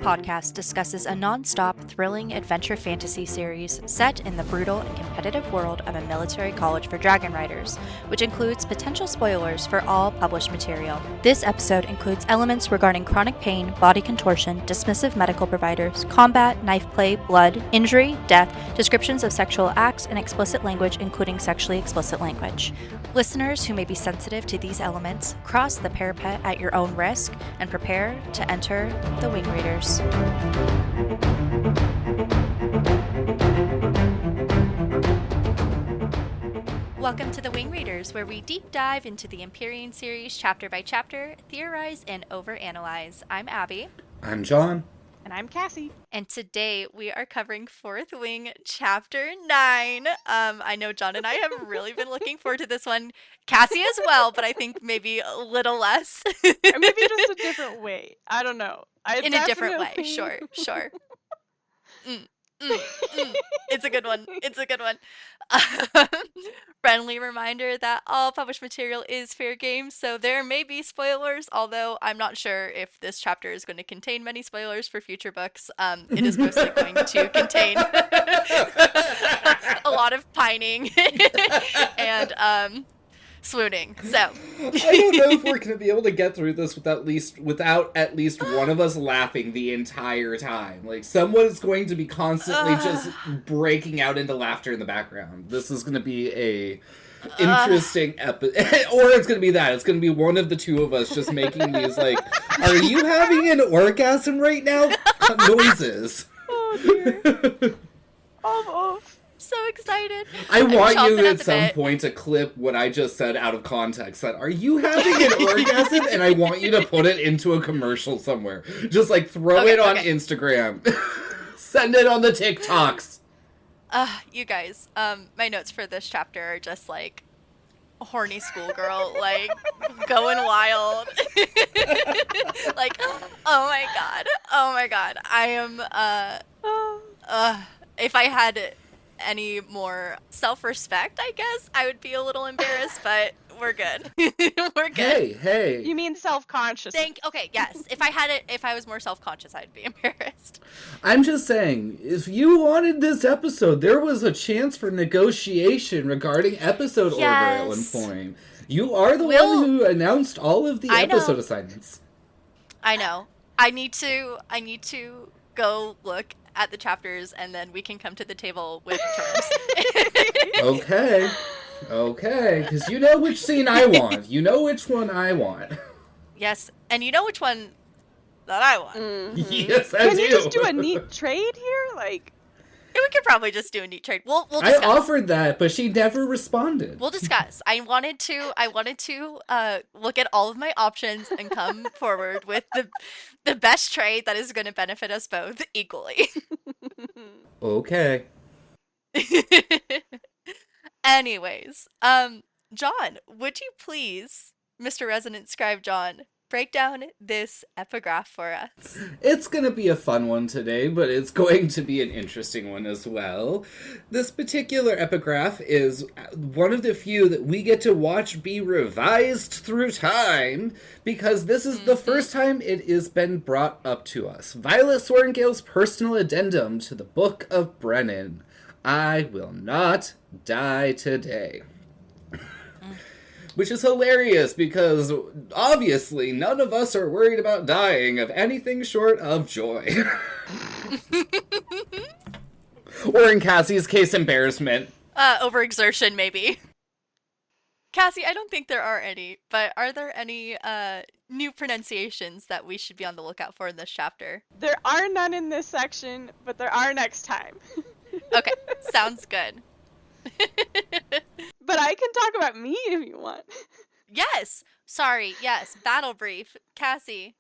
podcast discusses a non-stop, thrilling adventure fantasy series set in the brutal and competitive world of a military college for dragon riders, which includes potential spoilers for all published material. This episode includes elements regarding chronic pain, body contortion, dismissive medical providers, combat, knife play, blood, injury, death, descriptions of sexual acts, and explicit language, including sexually explicit language. Listeners who may be sensitive to these elements, cross the parapet at your own risk and prepare to enter the Wing Readers. Welcome to the Wing Readers, where we deep dive into the Empyrean series chapter by chapter, theorize and overanalyze. I'm Abby. I'm Jon. And I'm Cassie. And today we are covering Fourth Wing Chapter 9. I know Jon and I have really been looking forward to this one. Cassie as well, but I think maybe a little less. Or maybe just a different way. I don't know. In a different way, sure. It's a good one. Friendly reminder that all published material is fair game, so there may be spoilers, although I'm not sure if this chapter is going to contain many spoilers for future books. It is mostly going to contain a lot of pining and swooning. So I don't know if we're going to be able to get through this without at least one of us laughing the entire time. Like, someone's going to be constantly just breaking out into laughter in the background. This is going to be a interesting episode. Or it's going to be that. It's going to be one of the two of us just making these, like, are you having an orgasm right now? Noises. Oh, dear. Almost. So excited. I want you at some point to clip what I just said out of context. That, are you having an orgasm? And I want you to put it into a commercial somewhere. Just like throw it on Instagram. Send it on the TikToks. You guys, my notes for this chapter are just like a horny schoolgirl, like going wild. Like, oh my god. I am, if I had any more self-respect, I guess I would be a little embarrassed, but we're good. We're good. Hey. You mean self-conscious? Okay, yes. If I was more self-conscious, I'd be embarrassed. I'm just saying, if you wanted this episode, there was a chance for negotiation regarding episode order at one point. You are the one who announced all of the episode assignments. I know. I need to go look at the chapters, and then we can come to the table with terms. Okay, because you know which scene I want. You know which one I want. Yes, and you know which one that I want. Mm-hmm. Yes, I do. Can you just do a neat trade here? Like, we could probably just do a neat trade. We'll discuss. I offered that, but she never responded. We'll discuss. I wanted to look at all of my options and come forward with the best trade that is going to benefit us both equally. Okay. Anyways, Jon, would you please, Mr. Resident Scribe Jon, break down this epigraph for us? It's going to be a fun one today, but it's going to be an interesting one as well. This particular epigraph is one of the few that we get to watch be revised through time, because this is the first time it has been brought up to us. Violet Sorrengail's personal addendum to the Book of Brennan. I will not die today. Which is hilarious, because obviously none of us are worried about dying of anything short of joy. Or in Cassie's case, embarrassment. Overexertion, maybe. Cassie, I don't think there are any, but are there any new pronunciations that we should be on the lookout for in this chapter? There are none in this section, but there are next time. Okay, sounds good. But I can talk about me if you want. Yes. Sorry. Yes. Battle brief. Cassie.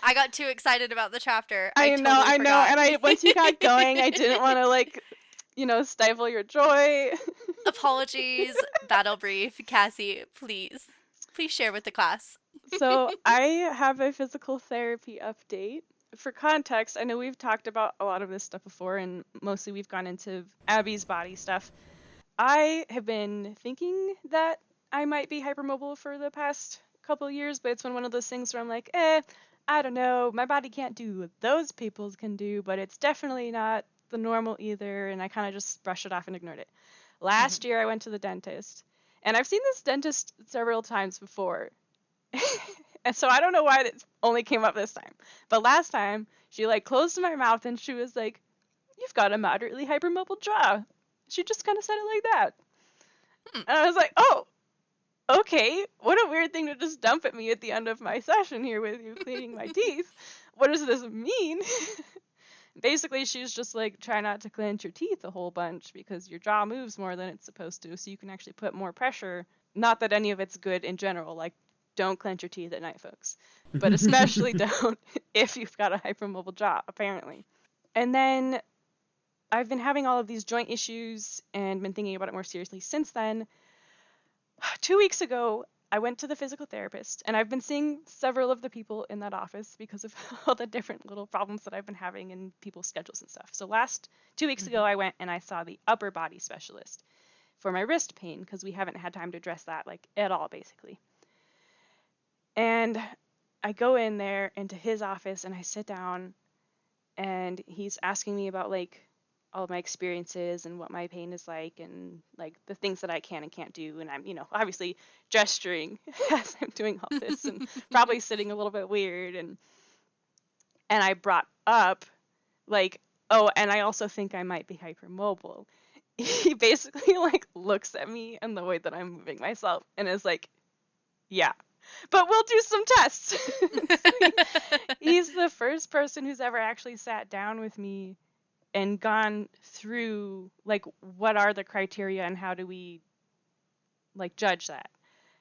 I got too excited about the chapter. I know. And once you got going, I didn't want to, stifle your joy. Apologies. Battle brief. Cassie, please share with the class. So I have a physical therapy update. For context, I know we've talked about a lot of this stuff before, and mostly we've gone into Abby's body stuff. I have been thinking that I might be hypermobile for the past couple years, but it's been one of those things where I'm like, I don't know, my body can't do what those people's can do, but it's definitely not the normal either. And I kind of just brushed it off and ignored it. Last year I went to the dentist, and I've seen this dentist several times before. And so I don't know why it only came up this time. But last time, she like closed my mouth and she was like, "You've got a moderately hypermobile jaw." She just kind of said it like that. And I was like, "Oh, okay. What a weird thing to just dump at me at the end of my session here with you cleaning my teeth. What does this mean?" Basically, she's just like, try not to clench your teeth a whole bunch because your jaw moves more than it's supposed to, so you can actually put more pressure. Not that any of it's good in general, like, don't clench your teeth at night, folks. But especially don't if you've got a hypermobile jaw, apparently. And then I've been having all of these joint issues and been thinking about it more seriously since then. 2 weeks ago, I went to the physical therapist, and I've been seeing several of the people in that office because of all the different little problems that I've been having in people's schedules and stuff. So 2 weeks ago, I went and I saw the upper body specialist for my wrist pain because we haven't had time to address that like at all, basically. And I go in there into his office and I sit down, and he's asking me about like all of my experiences and what my pain is like and like the things that I can and can't do. And I'm, obviously gesturing as I'm doing all this and probably sitting a little bit weird. And I brought up like, oh, and I also think I might be hypermobile. He basically like looks at me and the way that I'm moving myself and is like, yeah, but we'll do some tests. He's the first person who's ever actually sat down with me and gone through like what are the criteria and how do we like judge that.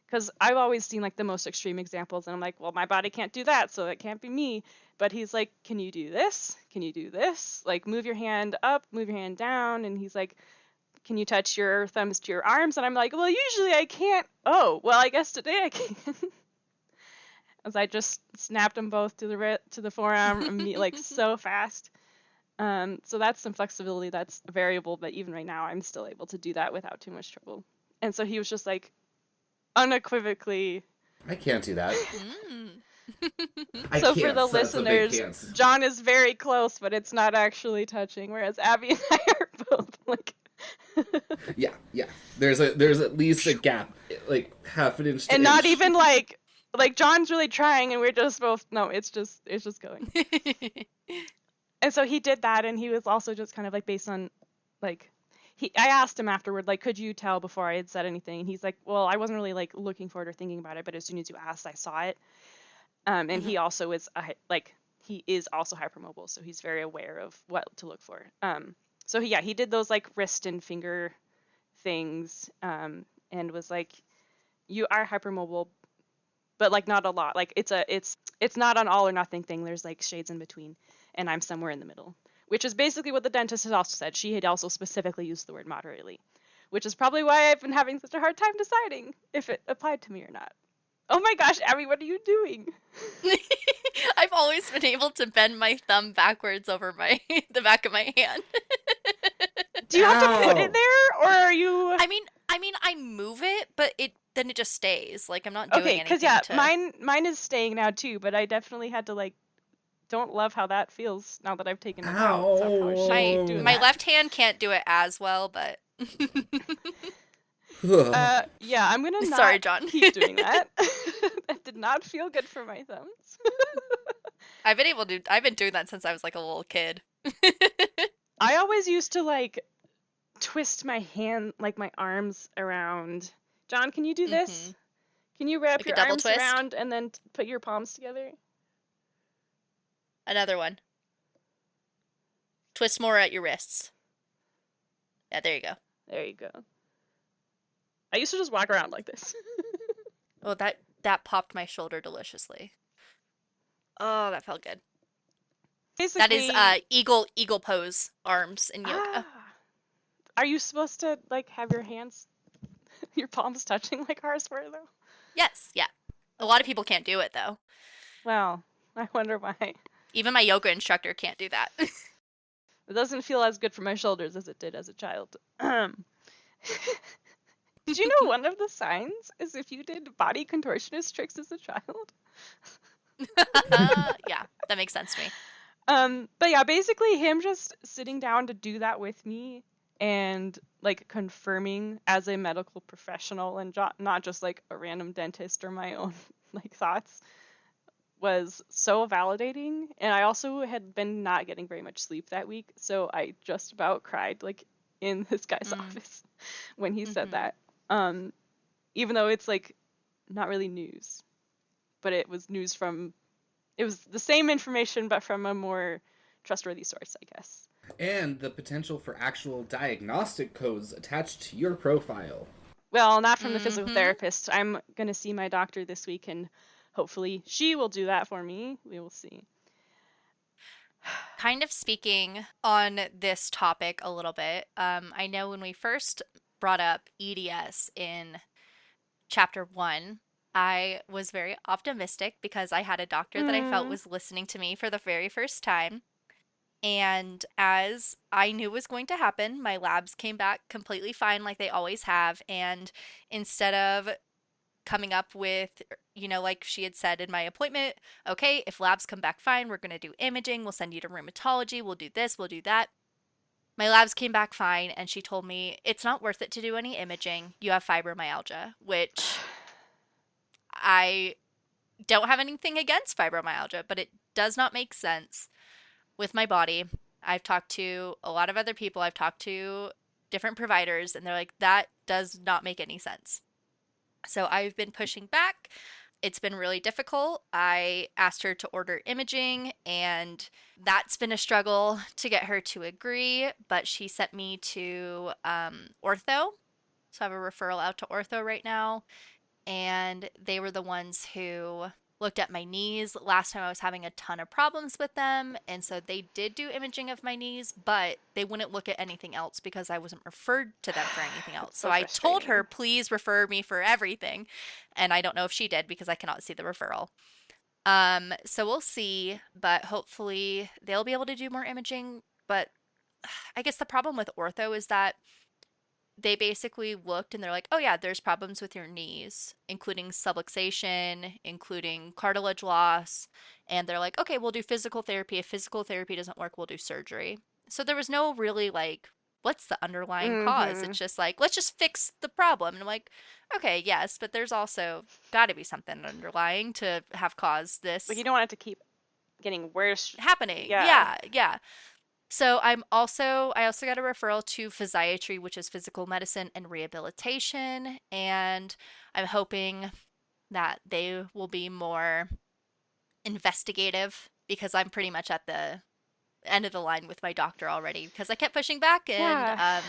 Because I've always seen like the most extreme examples and I'm like, well, my body can't do that, so it can't be me. But he's like, can you do this? Can you do this? Like, move your hand up, move your hand down. And he's like, can you touch your thumbs to your arms? And I'm like, well, usually I can't. Oh, well, I guess today I can. As I just snapped them both to the forearm like so fast. So that's some flexibility. That's a variable, but even right now, I'm still able to do that without too much trouble. And so he was just like, unequivocally, I can't do that. So for the listeners, Jon is very close, but it's not actually touching, whereas Abby and I are both like. yeah. There's at least a gap, like half an inch. And not even like Jon's really trying, and we're just both it's just going. And so he did that, and he was also just kind of like based on like. I asked him afterward, like, could you tell before I had said anything? And he's like, well, I wasn't really like looking for it or thinking about it, but as soon as you asked, I saw it. And he also is he is also hypermobile, so he's very aware of what to look for. So he did those like wrist and finger things, and was like, you are hypermobile, but like not a lot. Like it's not an all or nothing thing. There's like shades in between, and I'm somewhere in the middle. Which is basically what the dentist has also said. She had also specifically used the word moderately, which is probably why I've been having such a hard time deciding if it applied to me or not. Oh my gosh, Abby, what are you doing? I've always been able to bend my thumb backwards over the back of my hand. Do you have to put it there, or are you? I mean, I move it, but then it just stays. Like I'm not doing anything. Okay, because mine is staying now too, but I definitely had to like. Don't love how that feels now that I've taken it out. So my left hand can't do it as well, but yeah, I'm gonna not sorry, Jon. keep doing that. That did not feel good for my thumbs. I've been doing that since I was like a little kid. I always used to like twist my hand, like my arms around. Jon, can you do this? Can you wrap your arms around and then put your palms together? Another one. Twist more at your wrists. Yeah, there you go. There you go. I used to just walk around like this. Oh, that popped my shoulder deliciously. Oh, that felt good. Basically, that is eagle pose arms in yoga. Are you supposed to like have your hands, your palms touching like ours were though? Yes, yeah. A lot of people can't do it though. Well, I wonder why. Even my yoga instructor can't do that. It doesn't feel as good for my shoulders as it did as a child. Did you know one of the signs is if you did body contortionist tricks as a child? Yeah, that makes sense to me. But yeah, basically him just sitting down to do that with me and like confirming as a medical professional and not just like a random dentist or my own like thoughts was so validating. And I also had been not getting very much sleep that week, so I just about cried like in this guy's office when he said that. Even though it's like not really news, but it was news from it was the same information but from a more trustworthy source, I guess. And the potential for actual diagnostic codes attached to your profile. Well, not from the physical therapist. I'm going to see my doctor this week, and hopefully she will do that for me. We will see. Kind of speaking on this topic a little bit, I know when we first brought up EDS in chapter 1, I was very optimistic because I had a doctor that I felt was listening to me for the very first time. And as I knew was going to happen, my labs came back completely fine like they always have. And instead of coming up with, like she had said in my appointment, okay, if labs come back fine, we're going to do imaging. We'll send you to rheumatology. We'll do this, we'll do that. My labs came back fine, and she told me it's not worth it to do any imaging. You have fibromyalgia, which I don't have anything against fibromyalgia, but it does not make sense with my body. I've talked to a lot of other people, I've talked to different providers, and they're like, that does not make any sense. So I've been pushing back. It's been really difficult. I asked her to order imaging, and that's been a struggle to get her to agree, but she sent me to ortho. So I have a referral out to ortho right now, and they were the ones who looked at my knees. Last time I was having a ton of problems with them, and so they did do imaging of my knees, but they wouldn't look at anything else because I wasn't referred to them for anything else. So I told her, please refer me for everything, and I don't know if she did because I cannot see the referral. So we'll see, but hopefully they'll be able to do more imaging. But I guess the problem with ortho is that they basically looked and they're like, oh yeah, there's problems with your knees, including subluxation, including cartilage loss. And they're like, okay, we'll do physical therapy. If physical therapy doesn't work, we'll do surgery. So there was no really like, what's the underlying cause? It's just like, let's just fix the problem. And I'm like, okay, yes, but there's also got to be something underlying to have caused this. Like, you don't want it to keep getting worse. Happening. Yeah. So I also got a referral to physiatry, which is physical medicine and rehabilitation, and I'm hoping that they will be more investigative because I'm pretty much at the end of the line with my doctor already because I kept pushing back, and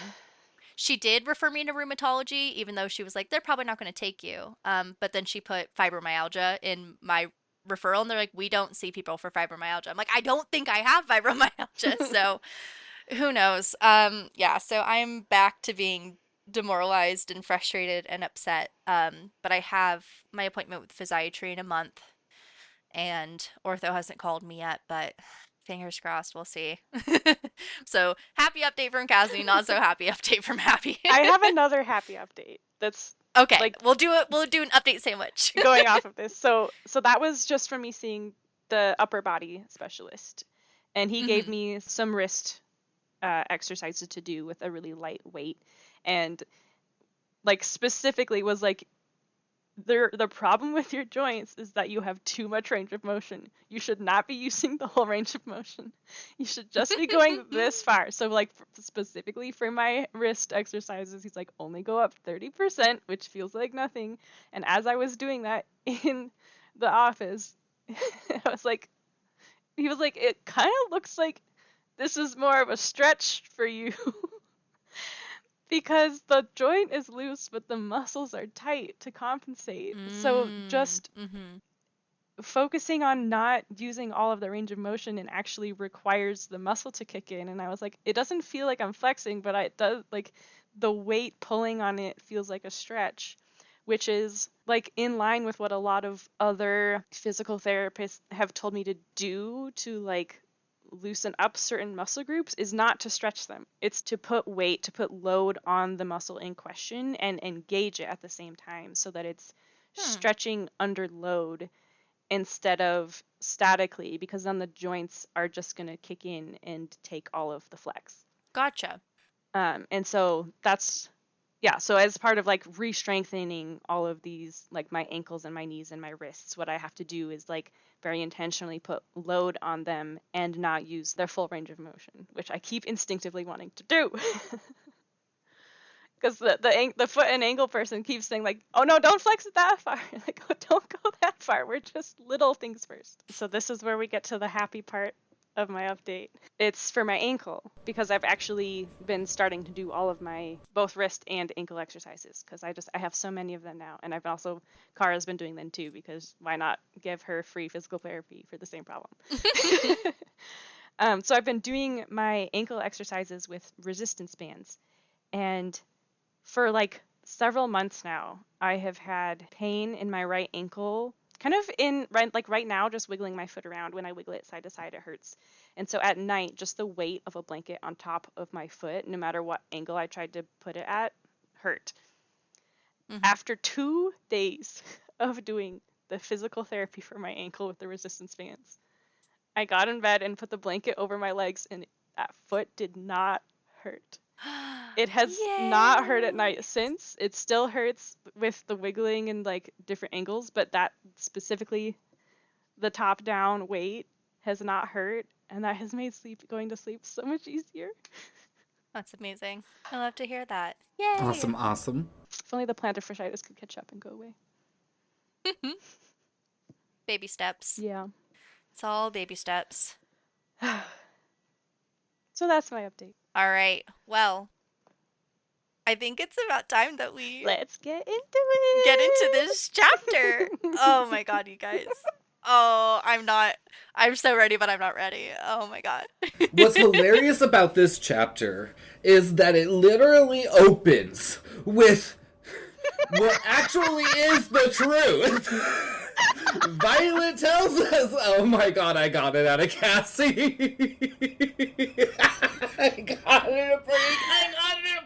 she did refer me to rheumatology even though she was like, they're probably not going to take you. But then she put fibromyalgia in my referral, and they're like, we don't see people for fibromyalgia. I'm like, I don't think I have fibromyalgia. So who knows? Yeah, so I'm back to being demoralized and frustrated and upset. But I have my appointment with physiatry in a month, and ortho hasn't called me yet, but fingers crossed, we'll see. So happy update from Cassie, not so happy update from Abby. I have another happy update that's okay, like, we'll do an update sandwich going off of this. So that was just from me seeing the upper body specialist, and he gave me some wrist exercises to do with a really light weight, and like specifically was like, the problem with your joints is that you have too much range of motion. You should not be using the whole range of motion. You should just be going this far. So like specifically for my wrist exercises, he's like, only go up 30%, which feels like nothing. And as I was doing that in the office, I was like, he was like, it kind of looks like this is more of a stretch for you. Because the joint is loose, but the muscles are tight to compensate. So just focusing on not using all of the range of motion and actually requires the muscle to kick in. And I was like, it doesn't feel like I'm flexing, but it does, like the weight pulling on it feels like a stretch, which is like in line with what a lot of other physical therapists have told me to do to like loosen up certain muscle groups, is not to stretch them. It's to put weight, to put load on the muscle in question and engage it at the same time so that it's stretching under load instead of statically, because then the joints are just going to kick in and take all of the flex. Gotcha. And so that's, yeah, so as part of like re-strengthening all of these, like my ankles and my knees and my wrists, what I have to do is like very intentionally put load on them and not use their full range of motion, which I keep instinctively wanting to do. Because the foot and ankle person keeps saying like, oh no, don't flex it that far. Like, oh, don't go that far. We're just little things first. So this is where we get to the happy part of my update. It's for my ankle, because I've actually been starting to do all of my both wrist and ankle exercises, because I have so many of them now. And I've also, Kara's been doing them too, because why not give her free physical therapy for the same problem? So I've been doing my ankle exercises with resistance bands, and for like several months now, I have had pain in my right ankle, kind of in right now, just wiggling my foot around. When I wiggle it side to side, it hurts. And so at night, just the weight of a blanket on top of my foot, no matter what angle I tried to put it at, hurt. Mm-hmm. After 2 days of doing the physical therapy for my ankle with the resistance bands, I got in bed and put the blanket over my legs, and that foot did not hurt. It has not hurt at night since. It still hurts with the wiggling and like different angles, but that specifically, the top down weight has not hurt, and that has made going to sleep so much easier. That's amazing. I love to hear that. Yay! Awesome. If only the plantar fasciitis could catch up and go away. Baby steps. Yeah. It's all baby steps. So that's my update. All right. Well, I think it's about time that we let's get into it. Get into this chapter. Oh my god, you guys. Oh, I'm so ready, but I'm not ready. Oh my god. What's hilarious about this chapter is that it literally opens with what actually is the truth. Violet tells us, oh my god, I got it out of Cassie. I got it a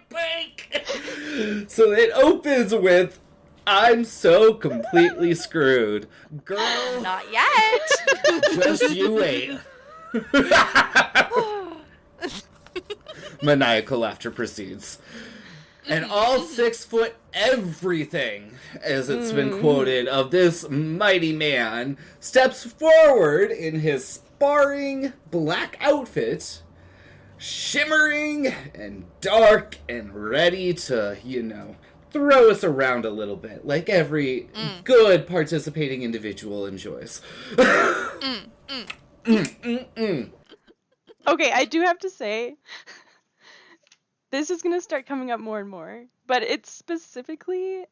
break. So it opens with, I'm so completely screwed. Girl. Not yet. Just you wait. Maniacal laughter proceeds. And all 6 foot everything, as it's been quoted, of this mighty man steps forward in his sparring black outfit, shimmering and dark and ready to, throw us around a little bit, like every good participating individual enjoys. Okay, I do have to say, this is going to start coming up more and more, but it specifically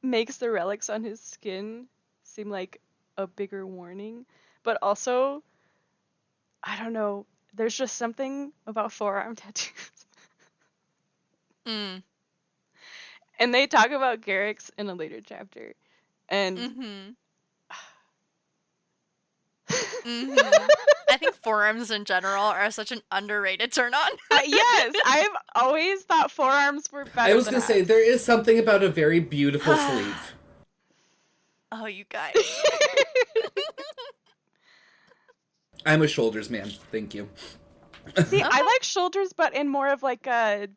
makes the relics on his skin seem like a bigger warning. But also, I don't know, there's just something about forearm tattoos. And they talk about Garrick's in a later chapter. And I think forearms in general are such an underrated turn on. Yes, I've always thought forearms were better. I was going to say, there is something about a very beautiful sleeve. Oh, you guys. I'm a shoulders man. Thank you. See, I like shoulders, but in more of like a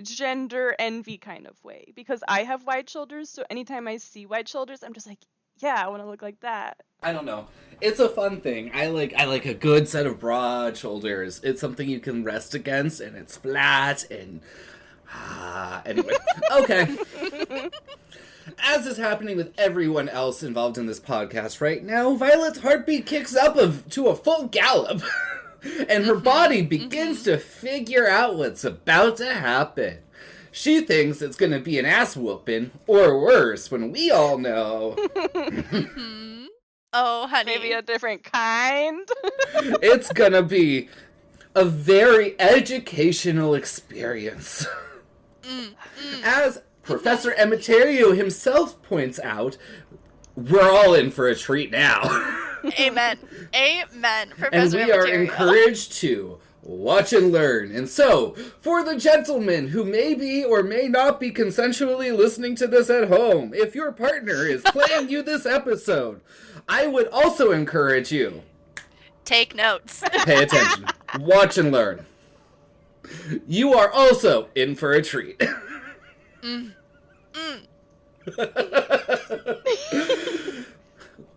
gender envy kind of way. Because I have wide shoulders, so anytime I see wide shoulders, I'm just like, yeah, I want to look like that. I don't know. It's a fun thing. I like a good set of broad shoulders. It's something you can rest against, and it's flat, and... anyway. Okay. As is happening with everyone else involved in this podcast right now, Violet's heartbeat kicks up to a full gallop, and her body begins to figure out what's about to happen. She thinks it's going to be an ass whooping, or worse, when we all know. Oh, honey. Maybe a different kind. It's going to be a very educational experience. As Professor Emeterio himself points out, we're all in for a treat now. Amen. Amen. Professor And we are Emeterio. encouraged to watch and learn. And so, for the gentlemen who may be or may not be consensually listening to this at home, if your partner is playing you this episode, I would also encourage you. Take notes. Pay attention. Watch and learn. You are also in for a treat.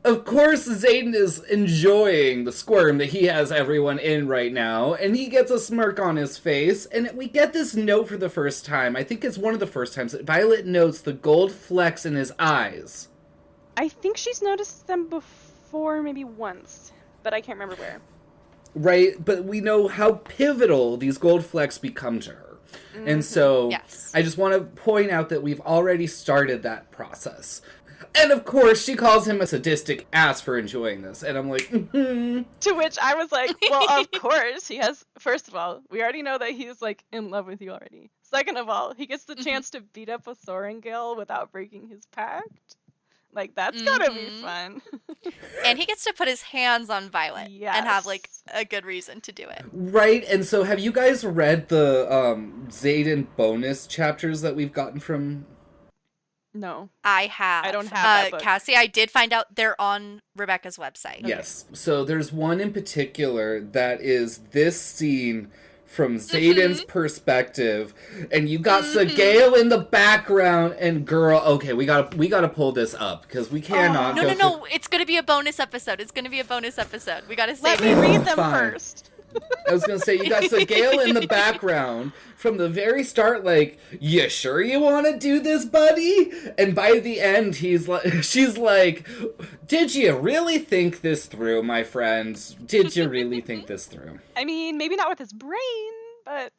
Of course, Xaden is enjoying the squirm that he has everyone in right now, and he gets a smirk on his face, and we get this note for the first time. I think it's one of the first times that Violet notes the gold flecks in his eyes. I think she's noticed them before, maybe once, but I can't remember where. Right, but we know how pivotal these gold flecks become to her. Mm-hmm. And so, yes. I just want to point out that we've already started that process. And of course, she calls him a sadistic ass for enjoying this. And I'm like, mm-hmm. To which I was like, well, of course, he has, first of all, we already know that he's, like, in love with you already. Second of all, he gets the chance to beat up a Thorengale without breaking his pact. Like, that's gotta be fun. And he gets to put his hands on Violet and have, like, a good reason to do it. Right, and so have you guys read the Xaden bonus chapters that we've gotten from... No. I have. I don't have that book. Cassie, I did find out they're on Rebecca's website. Okay. Yes. So there's one in particular that is this scene from Xaden's perspective, and you got Sagale in the background, and girl, okay, we gotta pull this up, because we cannot No, it's gonna be a bonus episode. We gotta save Let me read them first. I was gonna say, you got Sagale in the background from the very start, like, you sure you want to do this, buddy? And by the end, she's like, did you really think this through, my friend? Did you really think this through? I mean, maybe not with his brain, but...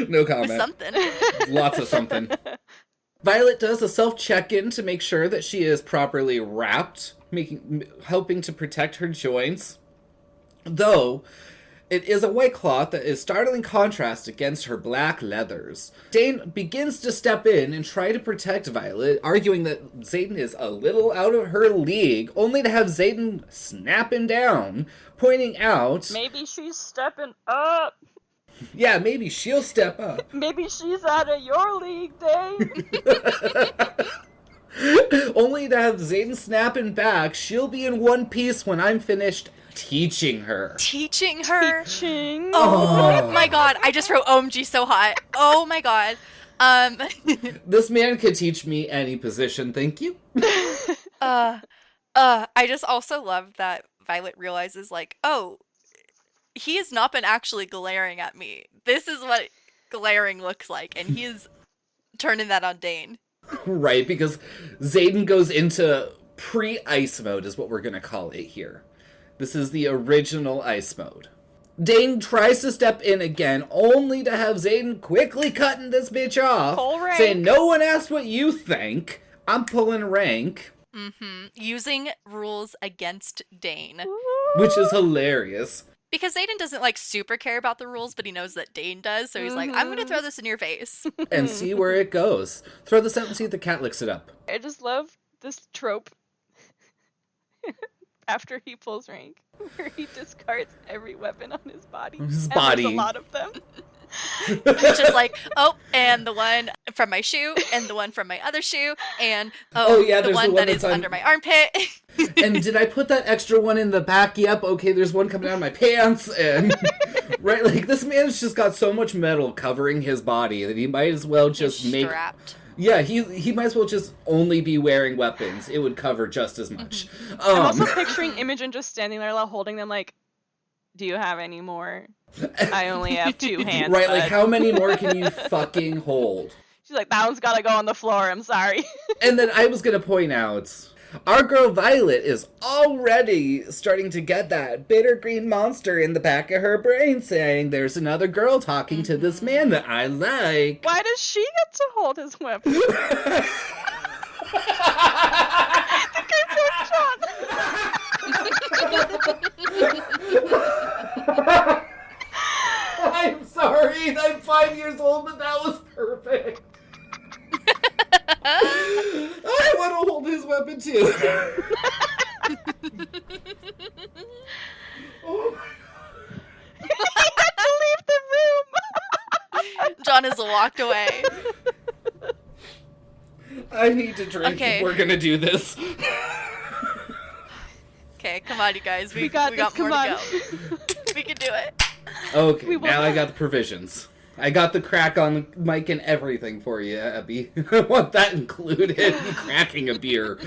No comment. With something. Lots of something. Violet does a self-check-in to make sure that she is properly wrapped, helping to protect her joints. Though, it is a white cloth that is startling contrast against her black leathers. Dane begins to step in and try to protect Violet, arguing that Xaden is a little out of her league, only to have Xaden snap him down, pointing out... Maybe she's stepping up. Yeah, maybe she'll step up. Maybe she's out of your league, Dane. Only to have Xaden snapping back, she'll be in one piece when I'm finished teaching her. Teaching her? Teaching? Oh my god, I just wrote OMG so hot. Oh my god. This man could teach me any position, thank you. I just also love that Violet realizes, like, oh, he has not been actually glaring at me. This is what glaring looks like, and he's turning that on Dane. Right, because Xaden goes into pre-ice mode is what we're going to call it here. This is the original ice mode. Dane tries to step in again, only to have Xaden quickly cutting this bitch off, saying, no one asked what you think. I'm pulling rank. Using rules against Dane. Which is hilarious. Because Xaden doesn't, like, super care about the rules, but he knows that Dane does, so he's like, I'm gonna throw this in your face. And see where it goes. Throw this out and see if the cat licks it up. I just love this trope after he pulls rank, where he discards every weapon on his body. His body. There's a lot of them. It's just like, oh, and the one from my shoe, and the one from my other shoe, and the one that is under my armpit. And did I put that extra one in the back? Yep, okay, there's one coming out of my pants, and... Right, like, this man's just got so much metal covering his body that he might as well just make... Strapped. Yeah, he might as well just only be wearing weapons. It would cover just as much. I'm also picturing Imogen just standing there holding them like, do you have any more? I only have 2 hands. Right, like, how many more can you fucking hold? She's like, that one's gotta go on the floor, I'm sorry. And then I was gonna point out, our girl Violet is already starting to get that bitter green monster in the back of her brain saying, there's another girl talking to this man that I like. Why does she get to hold his weapon? I'm sorry, I'm 5 years old, but that was perfect. I want to hold his weapon too. Jon has walked away. I need to drink Okay. if we're gonna do this. Okay, come on, you guys. We got this, more come on. to go. We can do it. Okay, We will now I not. got the provisions. I got the crack on the mic and everything for you, Abby. I want that included in cracking a beer.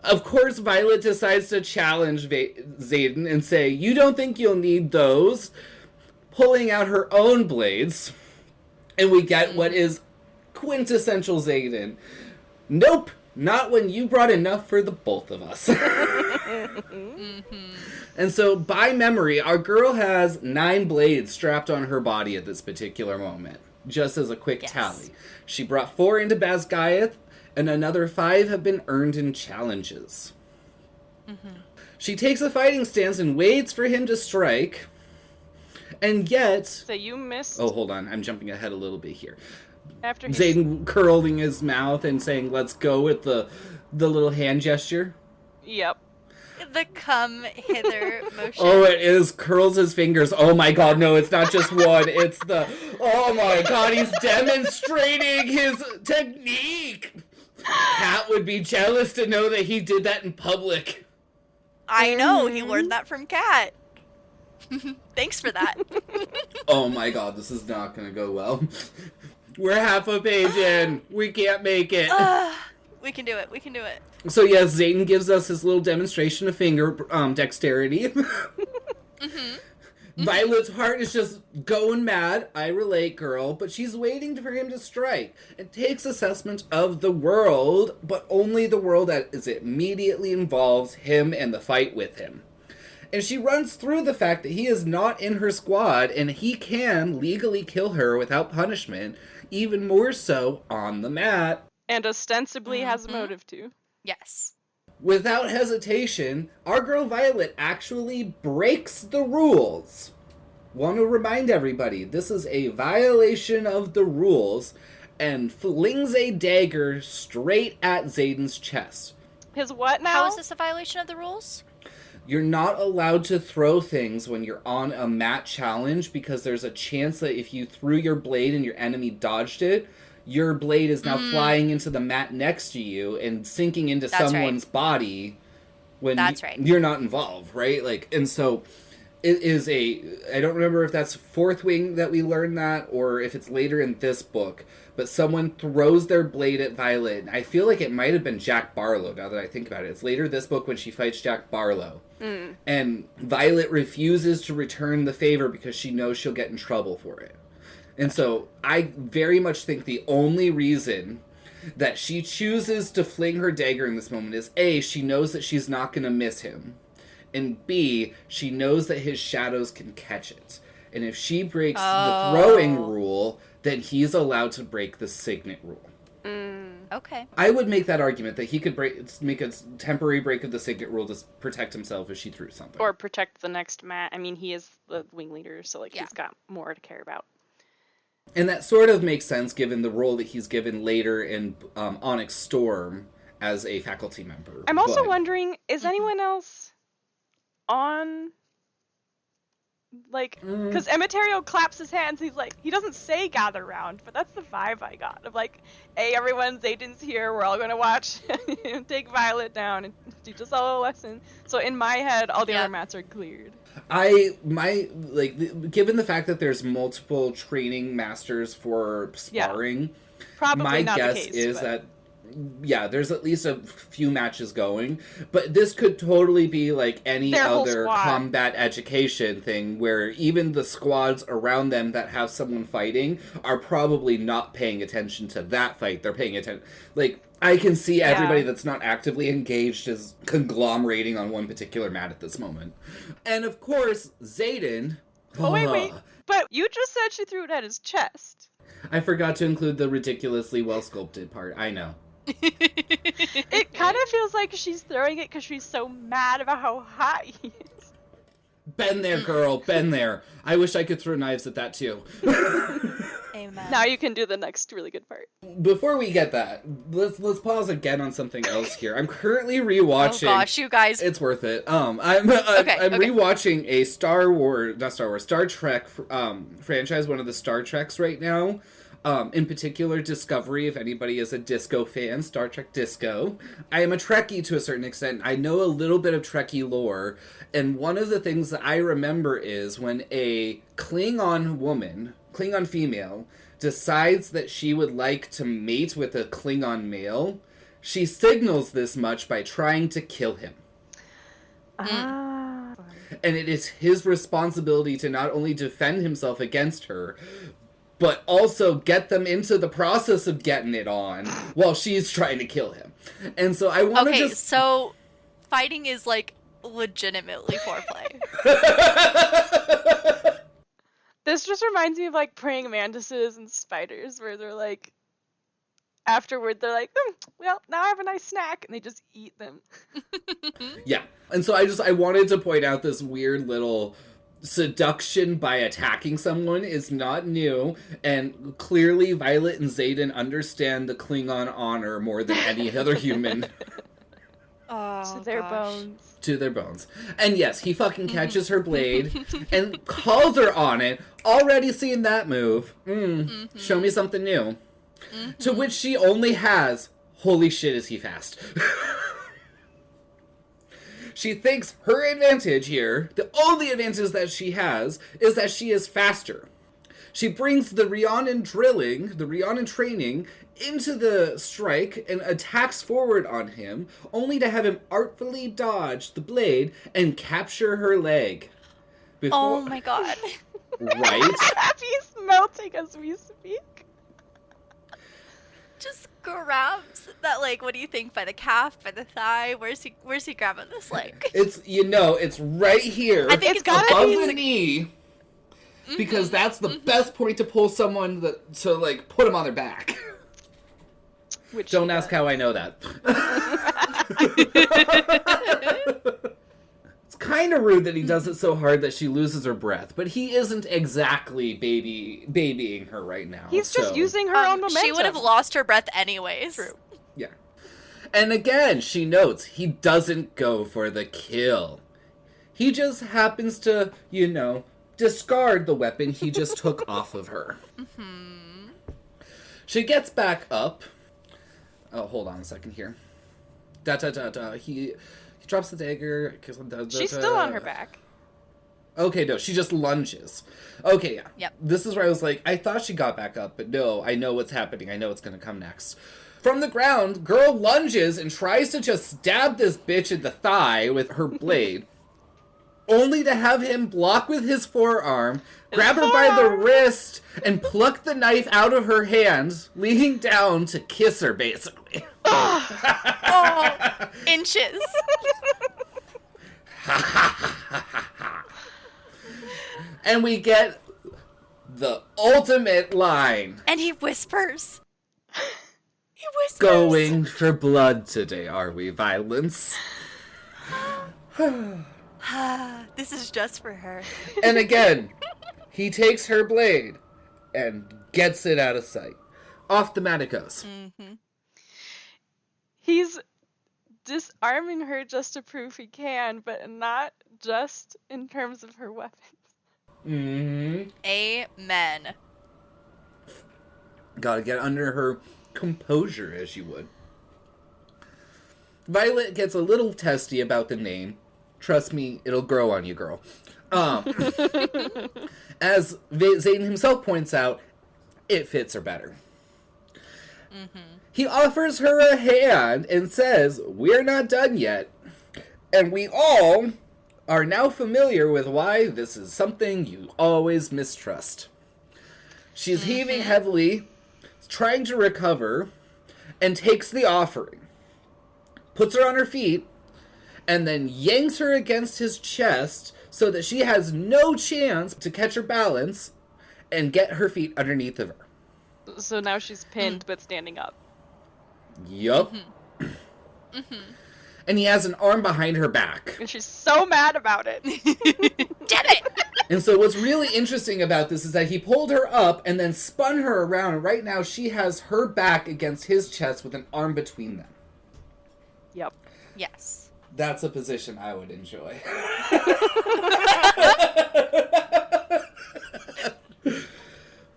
Of course, Violet decides to challenge Xaden and say, "You don't think you'll need those?" Pulling out her own blades. And we get what is quintessential Xaden. Nope, not when you brought enough for the both of us. And so, by memory, our girl has 9 blades strapped on her body at this particular moment. Just as a quick tally. She brought 4 into Basgiath, and another 5 have been earned in challenges. She takes a fighting stance and waits for him to strike. And yet... So you missed... Oh, hold on. I'm jumping ahead a little bit here. After his... Xaden curling his mouth and saying, "Let's go," with the little hand gesture. Yep. The come hither motion. Oh, it is. Curls his fingers. Oh my god, no, it's not just one. It's the... Oh my god, he's demonstrating his technique! Kat would be jealous to know that he did that in public. I know, he learned that from Kat. Thanks for that. Oh my god, this is not gonna go well. We're half a page in. We can't make it. We can do it. We can do it. So yes, Xaden gives us his little demonstration of finger dexterity. Violet's heart is just going mad. I relate, girl. But she's waiting for him to strike. It takes assessment of the world, but only the world that immediately involves him and the fight with him. And she runs through the fact that he is not in her squad, and he can legally kill her without punishment, even more so on the mat. And ostensibly has a motive to. Yes. Without hesitation, our girl Violet actually breaks the rules. Want to remind everybody, this is a violation of the rules, and flings a dagger straight at Xaden's chest. His what now? How is this a violation of the rules? You're not allowed to throw things when you're on a mat challenge, because there's a chance that if you threw your blade and your enemy dodged it, your blade is now flying into the mat next to you and sinking into someone's body when you're not involved, right? Like, and so it is I don't remember if that's Fourth Wing that we learned that, or if it's later in this book, but someone throws their blade at Violet. I feel like it might have been Jack Barlow, now that I think about it. It's later this book when she fights Jack Barlow. And Violet refuses to return the favor because she knows she'll get in trouble for it. And so I very much think the only reason that she chooses to fling her dagger in this moment is A, she knows that she's not going to miss him. And B, she knows that his shadows can catch it. And if she breaks the throwing rule, then he's allowed to break the signet rule. Okay. I would make that argument that he could make a temporary break of the signet rule to protect himself if she threw something. Or protect the next mat. I mean, he is the wing leader, so he's got more to care about. And that sort of makes sense given the role that he's given later in Onyx Storm as a faculty member. I'm also wondering, is anyone else on... Like, because Immaterial claps his hands, he's like, he doesn't say gather round, but that's the vibe I got. Of like, hey everyone, Xaden's here, we're all gonna watch him take Violet down and teach us all a lesson. So in my head, all the other mats are cleared. Given the fact that there's multiple training masters for sparring, Probably my not guess the case, is but... that there's at least a few matches going, but this could totally be like any other combat education thing where even the squads around them that have someone fighting are probably not paying attention to that fight. They're paying attention. Like, I can see everybody that's not actively engaged is conglomerating on one particular mat at this moment. And of course, Xaden... Oh, wait. But you just said she threw it at his chest. I forgot to include the ridiculously well-sculpted part. I know. It kind of feels like she's throwing it because she's so mad about how hot he is. Been there, girl. Been there. I wish I could throw knives at that, too. Amen. Now you can do the next really good part. Before we get that, let's pause again on something else here. I'm currently rewatching. Oh gosh, you guys. It's worth it. I'm Okay. rewatching a Star Trek franchise, one of the Star Treks right now. In particular, Discovery, if anybody is a Disco fan, Star Trek Disco. I am a Trekkie to a certain extent. I know a little bit of Trekkie lore, and one of the things that I remember is when a Klingon female, decides that she would like to mate with a Klingon male, she signals this much by trying to kill him. Ah. And it is his responsibility to not only defend himself against her, but also get them into the process of getting it on while she's trying to kill him. And so I want to Okay, so fighting is like legitimately foreplay. This just reminds me of like praying mantises and spiders, where they're like, afterward they're like, well, now I have a nice snack, and they just eat them. Yeah. And so I wanted to point out this weird little seduction by attacking someone is not new, and clearly Violet and Xaden understand the Klingon honor more than any other human. Oh, To their bones. To their bones. And yes, he fucking catches her blade and calls her on it. Already seen that move. Show me something new. To which she only has, holy shit, is he fast. She thinks her advantage here, the only advantage that she has, is that she is faster. She brings the Rhiannon training, into the strike and attacks forward on him, only to have him artfully dodge the blade and capture her leg. Oh my god. Right? Abby's melting as we speak. Just grabs that, like, what do you think, by the calf, by the thigh? Where's he grabbing this leg? It's right here. I think it's gotta above be the knee. Because that's the best point to pull someone to like put them on their back. Which Don't ask how I know that. It's kind of rude that he does it so hard that she loses her breath, but he isn't exactly babying her right now. He's just using her own momentum. She would have lost her breath anyways. True. Yeah. And again, she notes he doesn't go for the kill. He just happens to, discard the weapon he just took off of her. She gets back up. Oh, hold on a second here. He drops the dagger. She's still on her back. Okay, no, she just lunges. Okay, yeah. Yep. This is where I was like, I thought she got back up, but no, I know what's happening. I know what's gonna come next. From the ground, girl lunges and tries to just stab this bitch in the thigh with her blade, only to have him block with his forearm, grab her by the wrist, and pluck the knife out of her hand, leaning down to kiss her, basically. Oh, inches. And we get the ultimate line. And he whispers. He whispers. Going for blood today, are we, Violence? This is just for her. And again, he takes her blade and gets it out of sight. Off the mat it goes. He's disarming her just to prove he can, but not just in terms of her weapons. Amen. Gotta get under her composure, as you would. Violet gets a little testy about the name. Trust me, it'll grow on you, girl. As Xaden himself points out, it fits her better. He offers her a hand and says, "We're not done yet." And we all are now familiar with why this is something you always mistrust. She's heaving heavily, trying to recover, and takes the offering. Puts her on her feet, and then yanks her against his chest so that she has no chance to catch her balance and get her feet underneath of her. So now she's pinned but standing up. Yup. And he has an arm behind her back. And she's so mad about it. Damn it! And so what's really interesting about this is that he pulled her up and then spun her around, and right now she has her back against his chest with an arm between them. Yep. Yes. That's a position I would enjoy.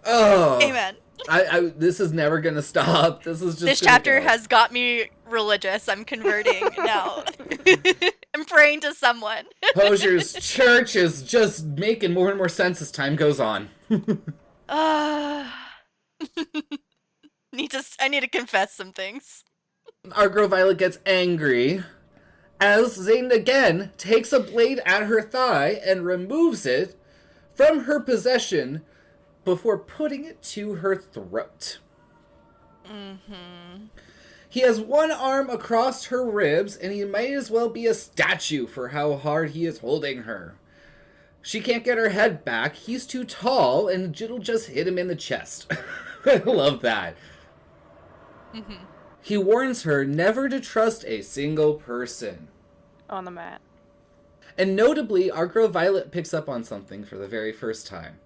Oh. Amen. This is never gonna stop. This is just This chapter has got me religious. I'm converting now. I'm praying to someone. Posier's church is just making more and more sense as time goes on. I need to confess some things. Our girl Violet gets angry as Xaden again takes a blade at her thigh and removes it from her possession before putting it to her throat. Mm-hmm. He has one arm across her ribs, and he might as well be a statue for how hard he is holding her. She can't get her head back. He's too tall, and it'll just hit him in the chest. I love that. Mm-hmm. He warns her never to trust a single person. On the mat. And notably, our girl Violet picks up on something for the very first time.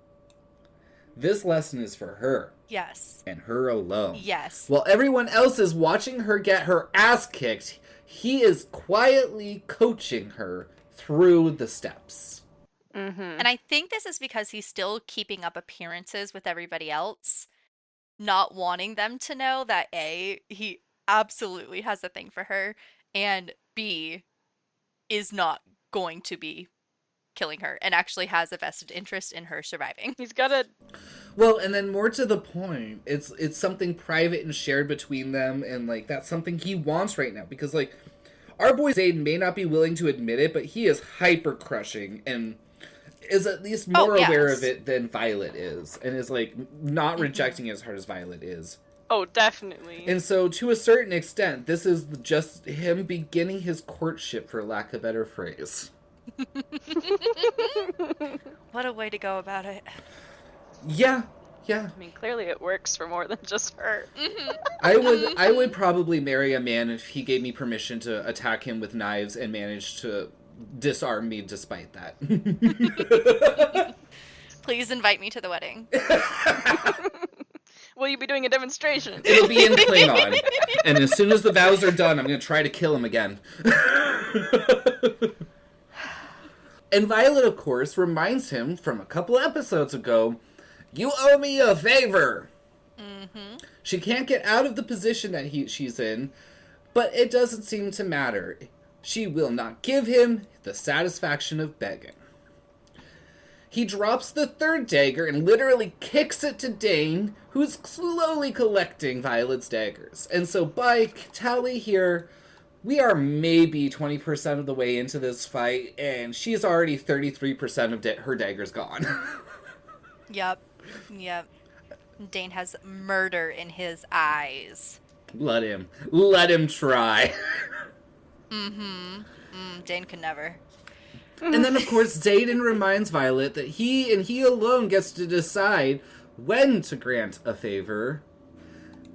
This lesson is for her. Yes. And her alone. Yes. While everyone else is watching her get her ass kicked, he is quietly coaching her through the steps. Mm-hmm. And I think this is because he's still keeping up appearances with everybody else, not wanting them to know that A, he absolutely has a thing for her, and B, is not going to be killing her and actually has a vested interest in her surviving. He's got a... Well, and then more to the point, it's something private and shared between them, and, like, that's something he wants right now, because, like, our boy Xaden may not be willing to admit it, but he is hyper-crushing, and is at least more aware of it than Violet is, and is, like, not rejecting it as hard as Violet is. Oh, definitely. And so, to a certain extent, this is just him beginning his courtship, for lack of a better phrase. What a way to go about it. Yeah. I mean, clearly it works for more than just her. Mm-hmm. I would probably marry a man if he gave me permission to attack him with knives and manage to disarm me despite that. Please invite me to the wedding. Will you be doing a demonstration? It'll be in Klingon. And as soon as the vows are done, I'm going to try to kill him again. And Violet, of course, reminds him from a couple episodes ago, you owe me a favor. Mm-hmm. She can't get out of the position that she's in, but it doesn't seem to matter. She will not give him the satisfaction of begging. He drops the third dagger and literally kicks it to Dane, who's slowly collecting Violet's daggers. And so by tally here, we are maybe 20% of the way into this fight, and she's already 33% of her daggers gone. Yep. Dane has murder in his eyes. Let him try. Dane could never. And then, of course, Xaden reminds Violet that he and he alone gets to decide when to grant a favor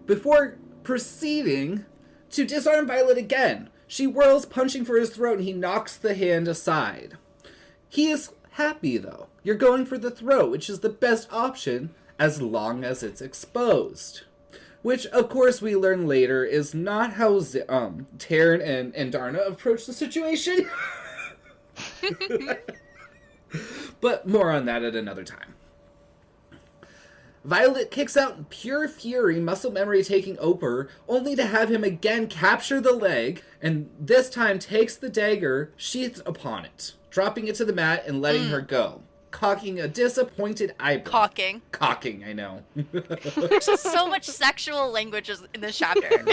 before proceeding to disarm Violet again. She whirls, punching for his throat, and he knocks the hand aside. He is happy, though. You're going for the throat, which is the best option as long as it's exposed. Which, of course, we learn later is not how Taryn and Darna approach the situation. But more on that at another time. Violet kicks out in pure fury, muscle memory taking over, only to have him again capture the leg, and this time takes the dagger sheathed upon it, dropping it to the mat and letting her go, cocking a disappointed eyebrow. Cocking, I know. There's just so much sexual language in this chapter.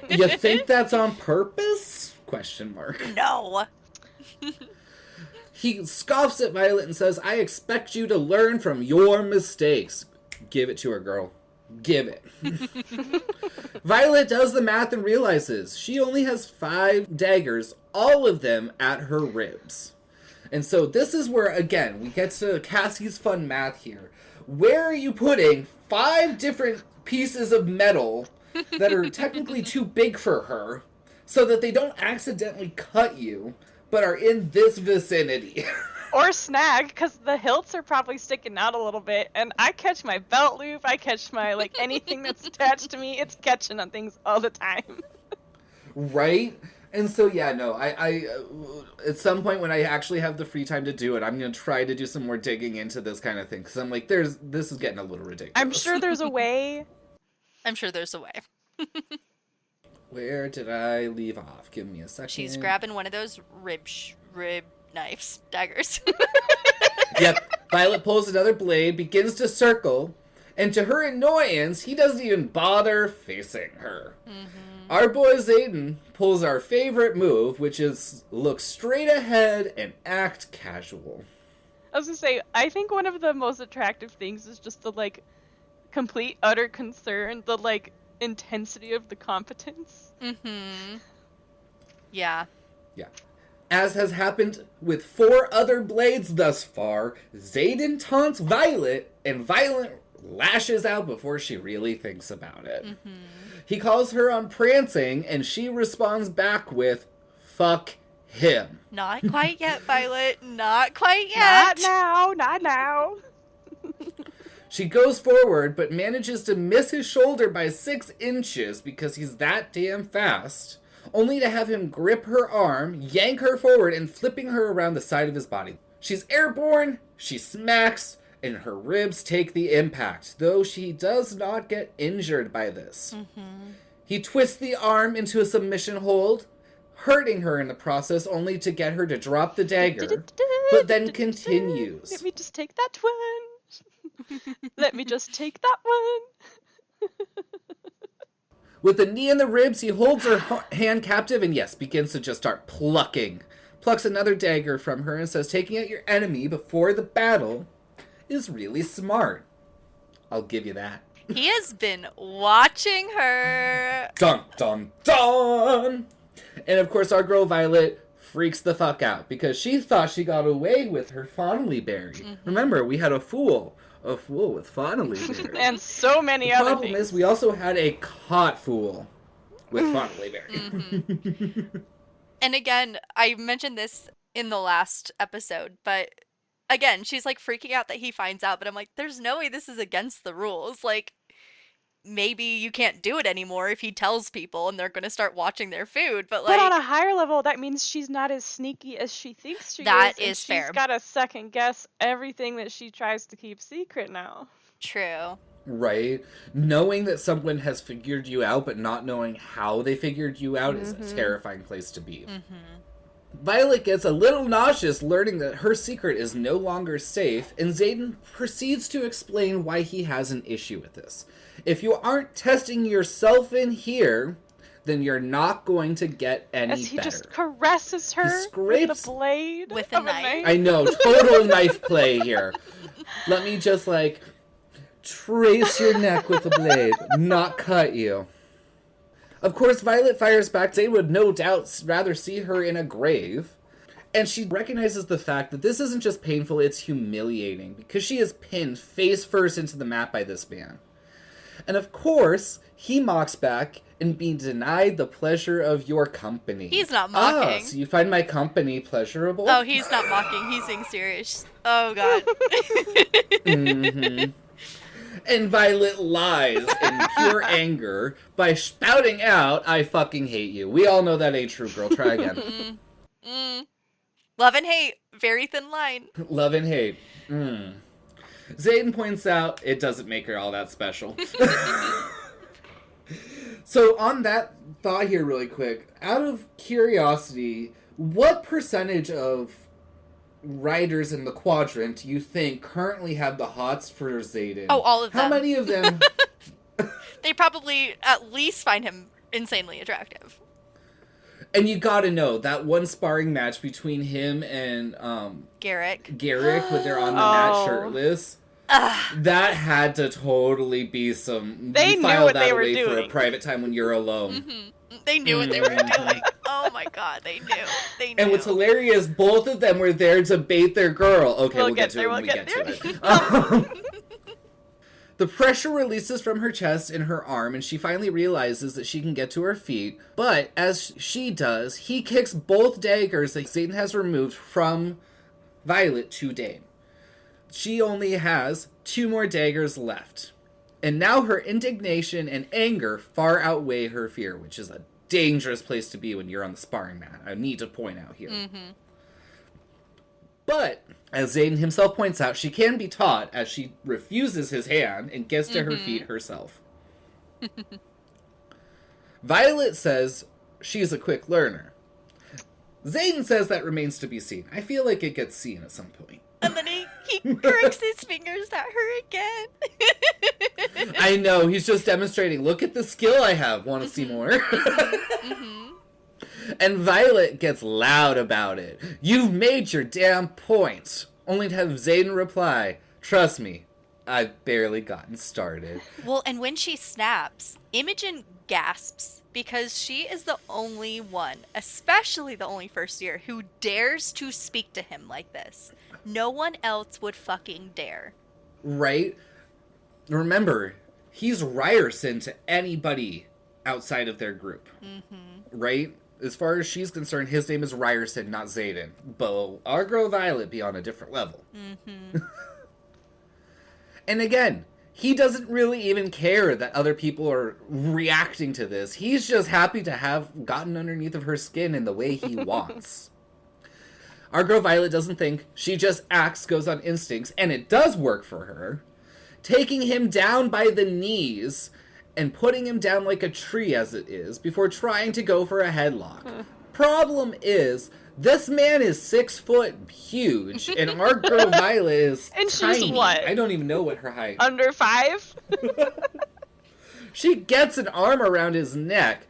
You think that's on purpose? Question mark. No. He scoffs at Violet and says, I expect you to learn from your mistakes. Give it to her, girl. Give it. Violet does the math and realizes she only has 5 daggers, all of them at her ribs. And so this is where, again, we get to Cassie's fun math here. Where are you putting 5 different pieces of metal that are technically too big for her so that they don't accidentally cut you, but are in this vicinity? or snag, because the hilts are probably sticking out a little bit, and I catch my belt loop, I catch my, like, anything that's attached to me, it's catching on things all the time. Right? And so, yeah, no, I at some point when I actually have the free time to do it, I'm going to try to do some more digging into this kind of thing, because I'm like, this is getting a little ridiculous. I'm sure there's a way. I'm sure there's a way. Where did I leave off? Give me a second. She's grabbing one of those rib knives, daggers. Yep. Violet pulls another blade, begins to circle, and to her annoyance, he doesn't even bother facing her. Mm-hmm. Our boy Xaden pulls our favorite move, which is look straight ahead and act casual. I was gonna say, I think one of the most attractive things is just the, like, complete, utter concern, the, like, intensity of the competence. Mm-hmm. Yeah. Yeah. As has happened with 4 other blades thus far, Xaden taunts Violet, and Violet lashes out before she really thinks about it. Mm-hmm. He calls her on prancing, and she responds back with, "Fuck him." Not quite yet, Violet. Not quite yet. Not now. She goes forward, but manages to miss his shoulder by 6 inches because he's that damn fast, only to have him grip her arm, yank her forward, and flipping her around the side of his body. She's airborne, she smacks, and her ribs take the impact, though she does not get injured by this. Mm-hmm. He twists the arm into a submission hold, hurting her in the process, only to get her to drop the dagger, but then continues. Let me just take that one. Let me just take that one. With the knee in the ribs, he holds her hand captive and, yes, begins to just start plucking. Plucks another dagger from her and says taking out your enemy before the battle is really smart. I'll give you that. He has been watching her. Dun, dun, dun! And, of course, our girl Violet freaks the fuck out because she thought she got away with her fondly berry. Mm-hmm. Remember, we had a fool with fondly berry. And so many other things. The problem is we also had a caught fool with fondly berry. Mm-hmm. And again, I mentioned this in the last episode, but again, she's like freaking out that he finds out, but I'm like, there's no way this is against the rules. Like, maybe you can't do it anymore if he tells people and they're going to start watching their food, but like... But on a higher level, that means she's not as sneaky as she thinks she is. That is fair. She's got to second guess everything that she tries to keep secret now. True. Right? Knowing that someone has figured you out, but not knowing how they figured you out is a terrifying place to be. Mm-hmm. Violet gets a little nauseous learning that her secret is no longer safe, and Xaden proceeds to explain why he has an issue with this. If you aren't testing yourself in here, then you're not going to get any As he better. just caresses her with the blade with a knife. I know, total knife play here. Let me just, like, trace your neck with a blade, not cut you. Of course, Violet fires back. Xaden would no doubt rather see her in a grave. And she recognizes the fact that this isn't just painful, it's humiliating, because she is pinned face first into the mat by this man. And of course, he mocks back and being denied the pleasure of your company. He's not mocking. So you find my company pleasurable? Oh, he's not mocking. He's being serious. Oh, God. Mm-hmm. And Violet lies in pure anger by spouting out, "I fucking hate you." We all know that ain't true, girl. Try again. Love and hate. Very thin line. Love and hate. Xaden points out it doesn't make her all that special. So on that thought here really quick, out of curiosity, what percentage of writers in the Quadrant do you think currently have the hots for Xaden? Oh, all of them. How many of them? They probably at least find him insanely attractive. And you gotta know, that one sparring match between him and Garrick, when they're on the mat shirtless, that had to totally be some... They knew what they were doing. For a private time when you're alone. Mm-hmm. They knew what they were doing. Oh my God, they knew. They knew. And what's hilarious, both of them were there to bait their girl. Okay, we'll get to it when we get to it. The pressure releases from her chest and her arm, and she finally realizes that she can get to her feet. But as she does, he kicks both daggers that Xaden has removed from Violet to Dane. She only has 2 more daggers left. And now her indignation and anger far outweigh her fear, which is a dangerous place to be when you're on the sparring mat. I need to point out here. Mm-hmm. But, as Xaden himself points out, she can be taught as she refuses his hand and gets to her feet herself. Violet says she's a quick learner. Xaden says that remains to be seen. I feel like it gets seen at some point. And then he crooks his fingers at her again. I know, he's just demonstrating, look at the skill I have, want to see more? And Violet gets loud about it. You've made your damn point. Only to have Xaden reply, trust me, I've barely gotten started. Well, and when she snaps, Imogen gasps because she is the only one, especially the only first year, who dares to speak to him like this. No one else would fucking dare. Right? Remember, he's Ryerson to anybody outside of their group. Mm-hmm. Right? As far as she's concerned, his name is Ryerson, not Xaden. But our girl Violet be on a different level. Mm-hmm. And again, he doesn't really even care that other people are reacting to this. He's just happy to have gotten underneath of her skin in the way he wants. Our girl Violet doesn't think. She just acts, goes on instincts, and it does work for her. Taking him down by the knees and putting him down like a tree as it is before trying to go for a headlock. Problem is, this man is 6 foot huge, and our girl Violet is and tiny. She's what? I don't even know what her height. Under 5? She gets an arm around his neck,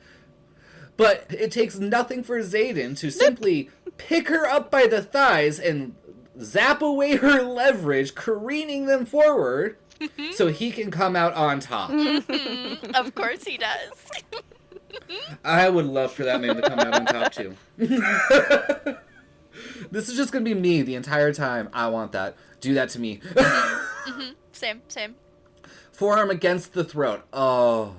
but it takes nothing for Xaden to simply pick her up by the thighs and zap away her leverage, careening them forward so he can come out on top. Of course he does. I would love for that man to come out on top too. This is just going to be me the entire time. I want that. Do that to me. Same. Forearm against the throat. Oh.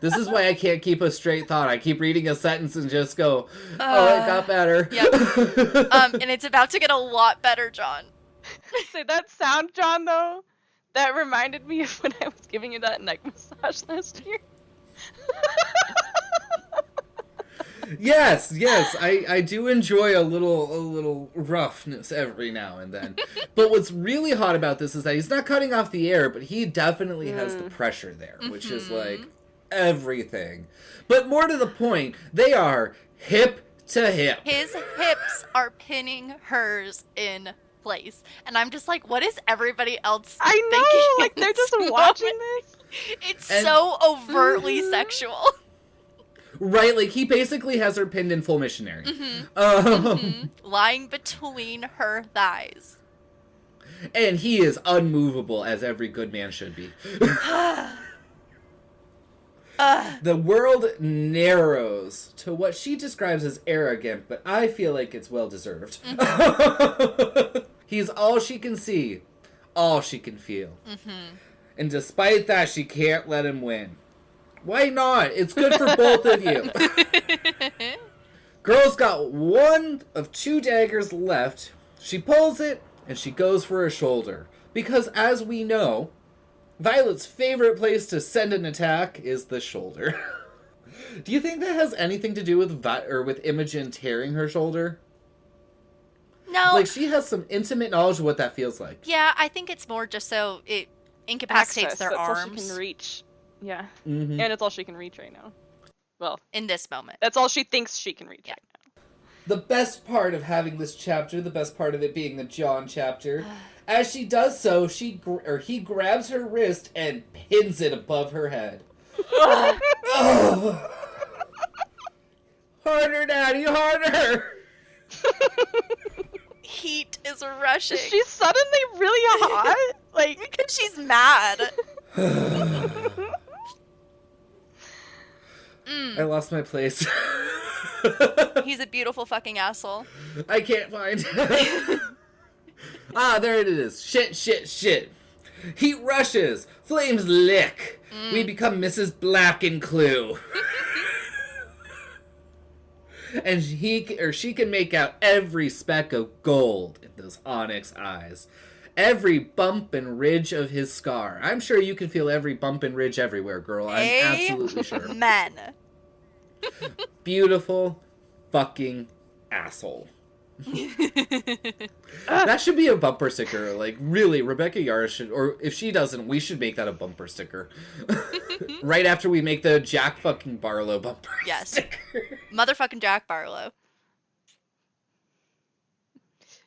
This is why I can't keep a straight thought. I keep reading a sentence and just go, oh, it got better. Yep. And it's about to get a lot better, Jon. Say that sound, Jon, though, that reminded me of when I was giving you that neck massage last year. Yes, I do enjoy a little roughness every now and then. But what's really hot about this is that he's not cutting off the air, but he definitely has the pressure there, which is like everything. But more to the point, they are hip to hip. His hips are pinning hers in place. And I'm just like, what is everybody else I know, thinking like they're just moment? watching this. It's so overtly sexual. Right, like he basically has her pinned in full missionary. Lying between her thighs. And he is unmovable, as every good man should be. The world narrows to what she describes as arrogant, but I feel like it's well-deserved. He's all she can see, all she can feel. And despite that, she can't let him win. Why not? It's good for both of you. Girl's got 1 of 2 daggers left. She pulls it, and she goes for a shoulder. Because, as we know, Violet's favorite place to send an attack is the shoulder. Do you think that has anything to do with with Imogen tearing her shoulder? No. Like, she has some intimate knowledge of what that feels like. Yeah, I think it's more just so it incapacitates Access, their that's arms. all she can reach. Yeah. Mm-hmm. And it's all she can reach right now. Well, in this moment. that's all she thinks she can reach right now. The best part of having this chapter, the best part of it being the Jon chapter, as she does so, he grabs her wrist and pins it above her head. Oh. Harder, Daddy, harder! Heat is rushing. She's suddenly really hot? Like, because she's mad. I lost my place. He's a beautiful fucking asshole. I can't find it. There it is. Shit. Heat rushes. Flames lick. We become Mrs. Black and Clue. And she can make out every speck of gold in those onyx eyes. Every bump and ridge of his scar. I'm sure you can feel every bump and ridge everywhere, girl. I'm absolutely sure. Men. Beautiful fucking asshole. That should be a bumper sticker. Like, really, Rebecca Yara should, or if she doesn't, we should make that a bumper sticker. Right after we make the Jack fucking Barlow bumper sticker. Motherfucking Jack Barlow.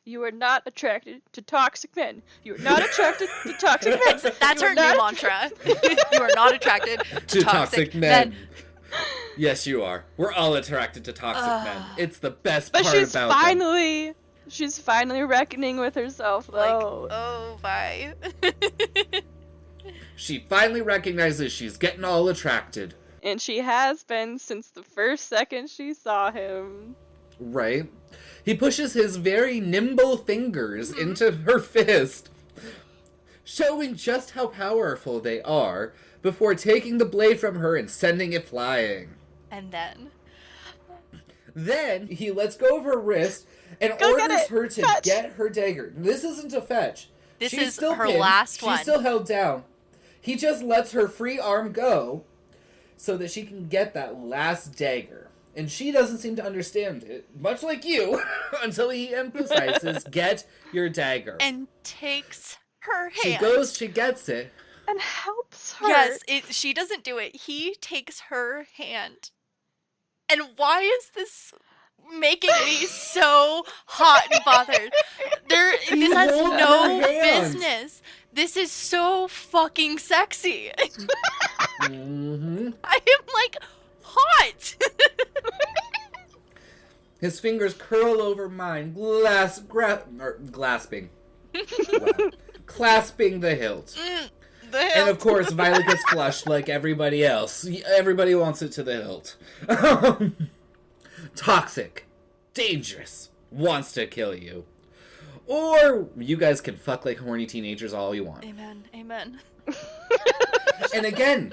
You are not attracted to toxic men. You are not attracted to toxic men. That's her new mantra. You are not attracted to toxic men. Yes, you are. We're all attracted to toxic men. It's the best part but about them. She's finally reckoning with herself, though. Like, oh, bye. She finally recognizes she's getting all attracted. And she has been since the first second she saw him. Right? He pushes his very nimble fingers into her fist, showing just how powerful they are, before taking the blade from her and sending it flying. And then he lets go of her wrist and orders her to get her dagger. This isn't a fetch. This She's is still her pinned. last one. She's still held down. He just lets her free arm go so that she can get that last dagger. And she doesn't seem to understand it, much like you, until he emphasizes, get your dagger. And takes her hand. She goes, she gets it. And helps her. Yes, she doesn't do it. He takes her hand. And why is this making me so hot and bothered? This has no business. This is so fucking sexy. Mm-hmm. I am like hot. His fingers curl over mine, clasping the hilt. And of course, Violet gets flushed like everybody else. Everybody wants it to the hilt. Toxic, dangerous, wants to kill you. Or you guys can fuck like horny teenagers all you want. Amen. Amen. And again,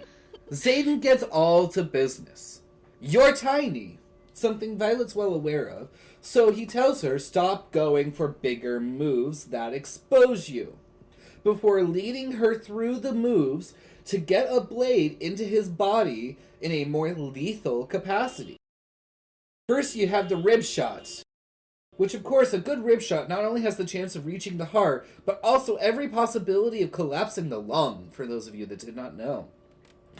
Xaden gets all to business. You're tiny, something Violet's well aware of, so he tells her stop going for bigger moves that expose you, before leading her through the moves to get a blade into his body in a more lethal capacity. First you have the rib shot, which of course a good rib shot not only has the chance of reaching the heart, but also every possibility of collapsing the lung, for those of you that did not know.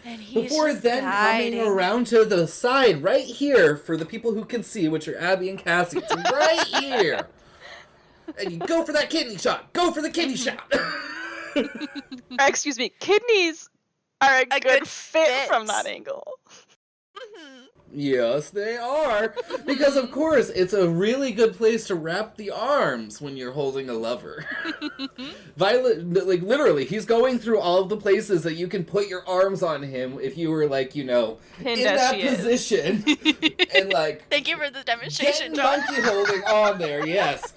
And he's Before then coming around to the side, right here, for the people who can see, which are Abby and Cassie. It's right here. And you go for that kidney shot. Go for the kidney shot. Excuse me, kidneys are a good fit from that angle. Yes, they are. Because, of course, it's a really good place to wrap the arms when you're holding a lover. Violet, like, literally, he's going through all of the places that you can put your arms on him if you were, like, you know, pinned in that position. And, like... Thank you for the demonstration, Jon. Monkey holding on there, yes.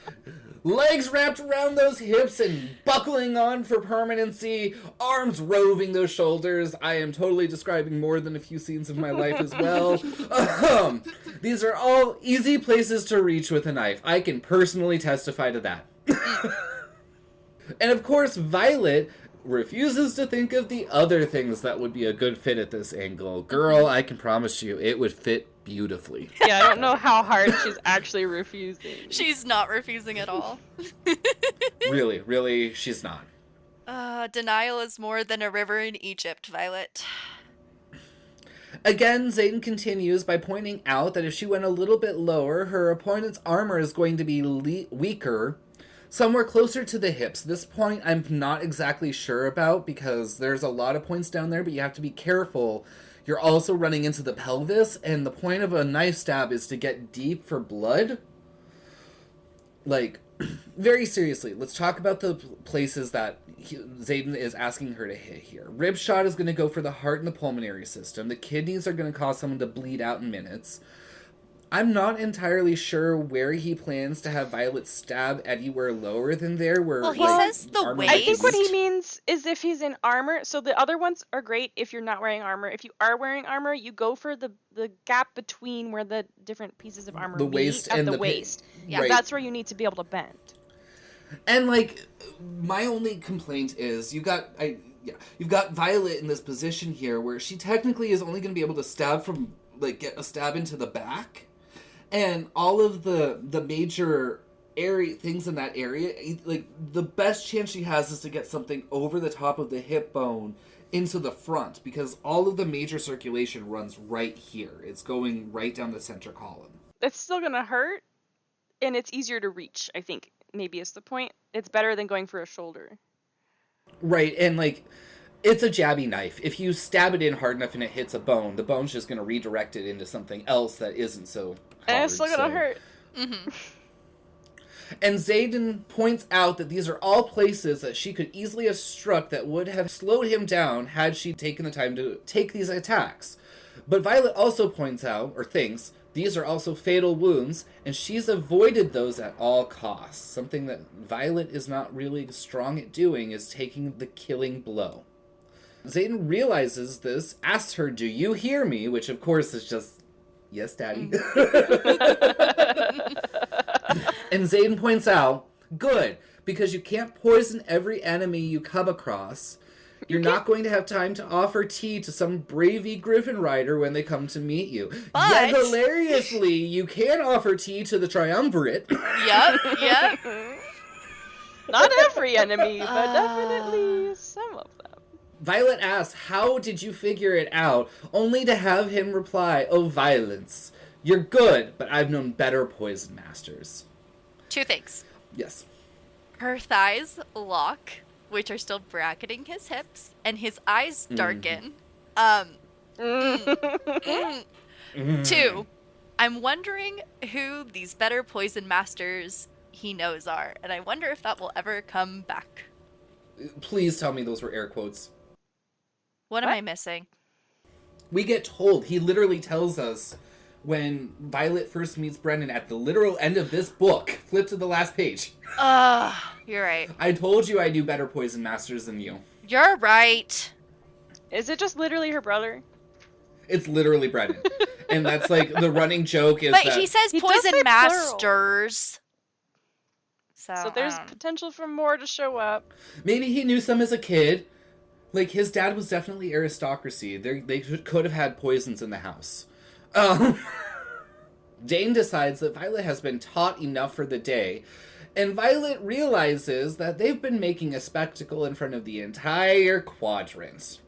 Legs wrapped around those hips and buckling on for permanency. Arms roving those shoulders. I am totally describing more than a few scenes of my life as well. These are all easy places to reach with a knife. I can personally testify to that. And of course, Violet refuses to think of the other things that would be a good fit at this angle. Girl, I can promise you, it would fit beautifully. Yeah, I don't know how hard she's actually refusing. She's not refusing at all. Really, she's not. Denial is more than a river in Egypt, Violet. Again, Xaden continues by pointing out that if she went a little bit lower, her opponent's armor is going to be weaker, somewhere closer to the hips. This point I'm not exactly sure about because there's a lot of points down there, but you have to be careful. You're also running into the pelvis, and the point of a knife stab is to get deep for blood. Like, very seriously, let's talk about the places that Xaden is asking her to hit here. Rib shot is going to go for the heart and the pulmonary system. The kidneys are going to cause someone to bleed out in minutes. I'm not entirely sure where he plans to have Violet stab anywhere lower than there. Where Well, he says the armor waist. I think what he isn't. means is if he's in armor. So the other ones are great if you're not wearing armor. If you are wearing armor, you go for the gap between where the different pieces of armor The meet waist at and the the waist. Yeah, right. that's where you need to be able to bend. And like, my only complaint is you've got Violet in this position here where she technically is only going to be able to stab from get a stab into the back, and all of the major area things in that area, like the best chance she has is to get something over the top of the hip bone into the front, because all of the major circulation runs right here. It's going right down the center column. It's still gonna hurt, and it's easier to reach. I think maybe is the point. It's better than going for a shoulder. Right, and like, it's a jabby knife. If you stab it in hard enough and it hits a bone, the bone's just going to redirect it into something else that isn't so hard. And it's still gonna hurt. Mm-hmm. And Xaden points out that these are all places that she could easily have struck that would have slowed him down had she taken the time to take these attacks. But Violet also points out, or thinks, these are also fatal wounds, and she's avoided those at all costs. Something that Violet is not really strong at doing is taking the killing blow. Xaden realizes this, asks her, "Do you hear me?" Which, of course, is just, "Yes, Daddy." And Xaden points out, "Good, because you can't poison every enemy you come across. You're not going to have time to offer tea to some bravey griffin rider when they come to meet you. But... Yet, hilariously, you can offer tea to the triumvirate." Yep. Not every enemy, but definitely some of them. Violet asks, "How did you figure it out?" Only to have him reply, "Oh, violence. You're good, but I've known better poison masters." Two things. Yes. Her thighs lock, which are still bracketing his hips, and his eyes darken. Two, I'm wondering who these better poison masters he knows are, and I wonder if that will ever come back. Please tell me those were air quotes. What am I missing? We get told, he literally tells us when Violet first meets Brennan at the literal end of this book. Flip to the last page. You're right. "I told you I knew better poison masters than you." You're right. Is it just literally her brother? It's literally Brennan. And that's like the running joke is But that he says He does poison say plural. masters. So there's potential for more to show up. maybe he knew some as a kid. Like, his dad was definitely aristocracy. They could have had poisons in the house. Dane decides that Violet has been taught enough for the day, and Violet realizes that they've been making a spectacle in front of the entire quadrant.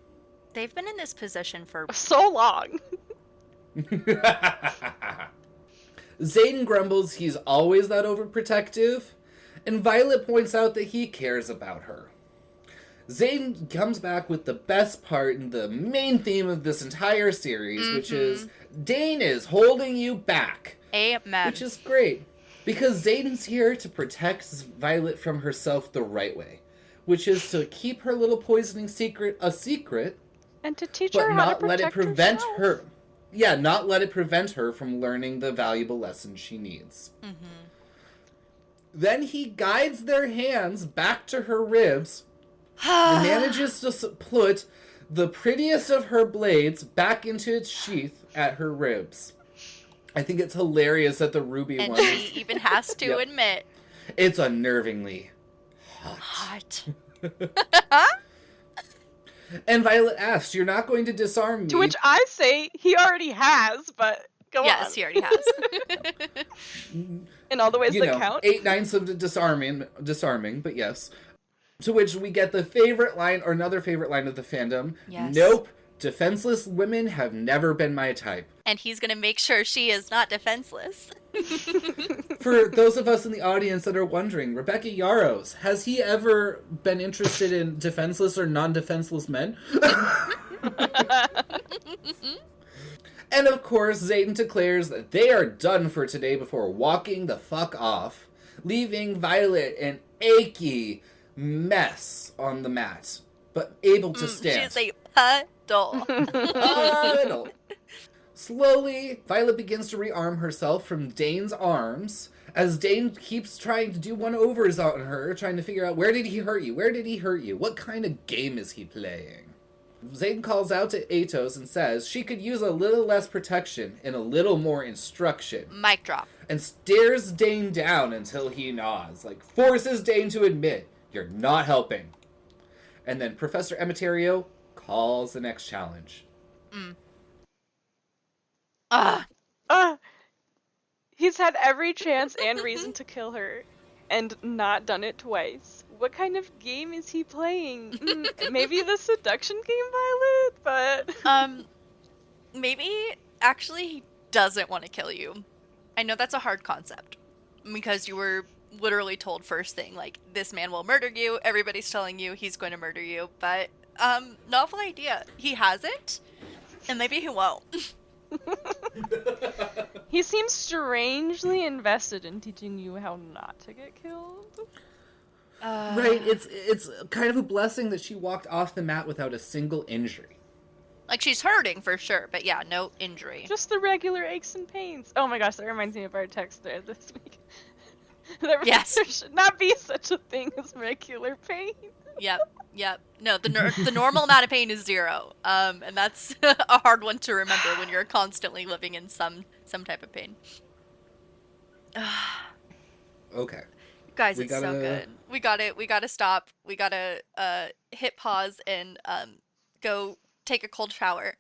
They've been in this position for... So long. Xaden grumbles he's always that overprotective, and Violet points out that he cares about her. Xaden comes back with the best part and the main theme of this entire series, which is Dane is holding you back. Amen. Which is great, because Xaden's here to protect Violet from herself the right way, which is to keep her little poisoning secret a secret, And to teach but her how to not let it protect prevent herself. her. Yeah, not let it prevent her from learning the valuable lessons she needs. Then he guides their hands back to her ribs and manages to put the prettiest of her blades back into its sheath at her ribs. I think it's hilarious that the ruby And one he even has to Yep. admit, it's unnervingly hot. And Violet asks, "You're not going to disarm me?" To which I say he already has, but go on. Yes, he already has. In all the ways you that know, count. 8/9 of the disarming, but yes. To which we get the favorite line, or another favorite line of the fandom. Yes. "Nope, defenseless women have never been my type." And he's going to make sure she is not defenseless. For those of us in the audience that are wondering, Rebecca Yarros, has he ever been interested in defenseless or non-defenseless men? And of course, Xaden declares that they are done for today before walking the fuck off, leaving Violet an achy mess on the mat, but able to stand. She's a puddle. Puddle. Slowly, Violet begins to rearm herself from Dane's arms, as Dane keeps trying to do one-overs on her, trying to figure out, where did he hurt you? Where did he hurt you? What kind of game is he playing? Xaden calls out to Atos and says she could use a little less protection and a little more instruction. Mic drop. And stares Dane down until he nods, like forces Dane to admit, you're not helping. And then Professor Emeterio calls the next challenge. He's had every chance and reason to kill her, and not done it twice. What kind of game is he playing? Maybe the seduction game, Violet, but... Maybe, actually, he doesn't want to kill you. I know that's a hard concept, because you were literally told first thing, like, this man will murder you, everybody's telling you he's going to murder you, but, novel idea. He hasn't, and maybe he won't. He seems strangely invested in teaching you how not to get killed. Right, it's kind of a blessing that she walked off the mat without a single injury. Like, she's hurting for sure, but yeah, no injury. Just the regular aches and pains. Oh my gosh, that reminds me of our text thread this week. Yes. There should not be such a thing as regular pain. Yep. No, the normal amount of pain is 0. And that's a hard one to remember when you're constantly living in some type of pain. Okay. Guys, it's so good. We gotta stop. We gotta hit pause and go take a cold shower.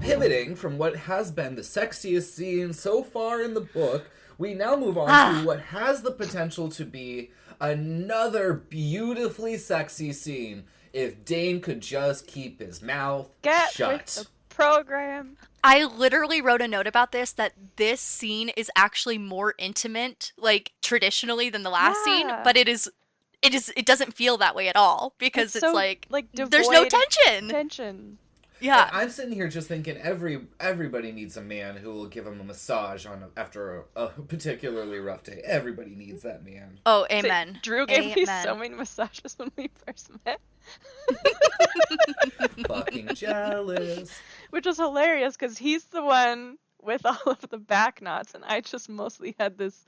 Pivoting from what has been the sexiest scene so far in the book, we now move on to what has the potential to be another beautifully sexy scene if Dane could just keep his mouth shut. With the program. I literally wrote a note about this, that this scene is actually more intimate, like, traditionally than the last scene, but it doesn't feel that way at all, because it's so, like there's no tension. Yeah. I'm sitting here just thinking everybody needs a man who will give him a massage after a particularly rough day. Everybody needs that man. Oh, amen. So, Drew gave me so many massages when we first met. Fucking jealous. Which was hilarious because he's the one with all of the back knots, and I just mostly had this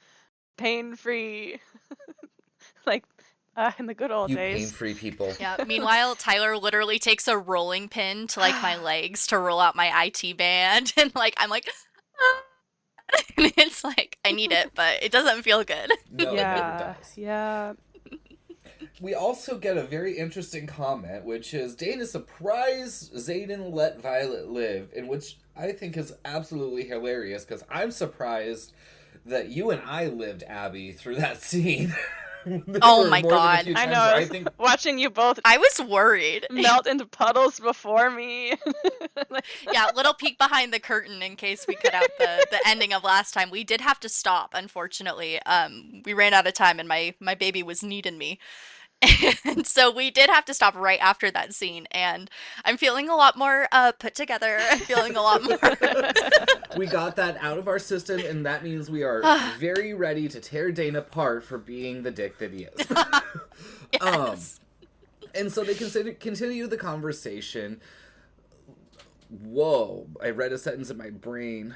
pain-free, like, in the good old days. You pain-free people. Yeah. Meanwhile, Tyler literally takes a rolling pin to, like, my legs to roll out my IT band, and, like, I'm like, and it's like, I need it, but it doesn't feel good. No, it never does. Yeah. We also get a very interesting comment, which is Dane is surprised Xaden let Violet live, in which I think is absolutely hilarious, because I'm surprised that you and I lived, Abby, through that scene. Oh my god. I know, I think watching you both I was worried. Melt into puddles before me. Yeah, little peek behind the curtain in case we cut out the ending of last time. We did have to stop, unfortunately. We ran out of time and my baby was needing me. And so we did have to stop right after that scene, and I'm feeling a lot more put together. I'm feeling a lot more. We got that out of our system, and that means we are very ready to tear Dane apart for being the dick that he is. Yes. And so they continue the conversation. Whoa, I read a sentence in my brain.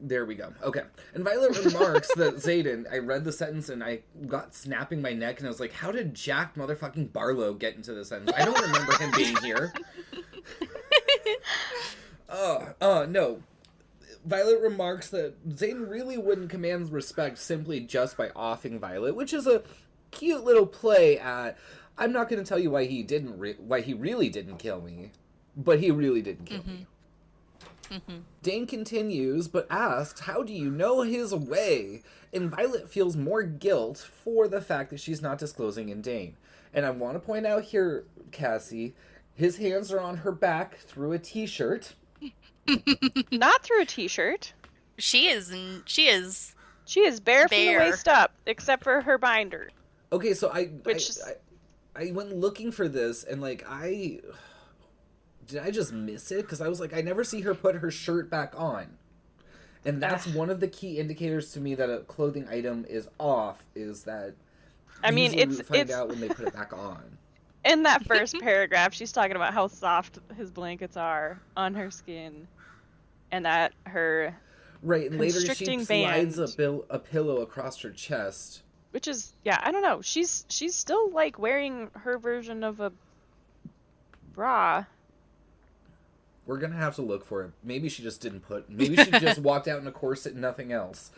There we go. Okay. And Violet remarks that Xaden, I read the sentence and I got snapping my neck and I was like, how did Jack motherfucking Barlow get into the sentence? I don't remember him being here. No. Violet remarks that Xaden really wouldn't command respect simply just by offing Violet, which is a cute little play at, I'm not going to tell you why he really didn't kill me, but he really didn't kill me. Mm-hmm. Dane continues, but asks, how do you know his way? And Violet feels more guilt for the fact that she's not disclosing in Dane. And I want to point out here, Cassie, his hands are on her back through a t-shirt. Not through a t-shirt. She is bare from the waist up, except for her binder. Okay, so I went looking for this, and like, did I just miss it? Because I was like, I never see her put her shirt back on. And that's one of the key indicators to me that a clothing item is off, is that it's find out when they put it back on. in that first paragraph, she's talking about how soft his blankets are on her skin, and that her Right, and later she constricting slides band, a pillow across her chest. which is, yeah, I don't know. She's still like wearing her version of a bra. We're gonna have to look for it. Maybe she just didn't put. Maybe she just walked out in a corset and nothing else.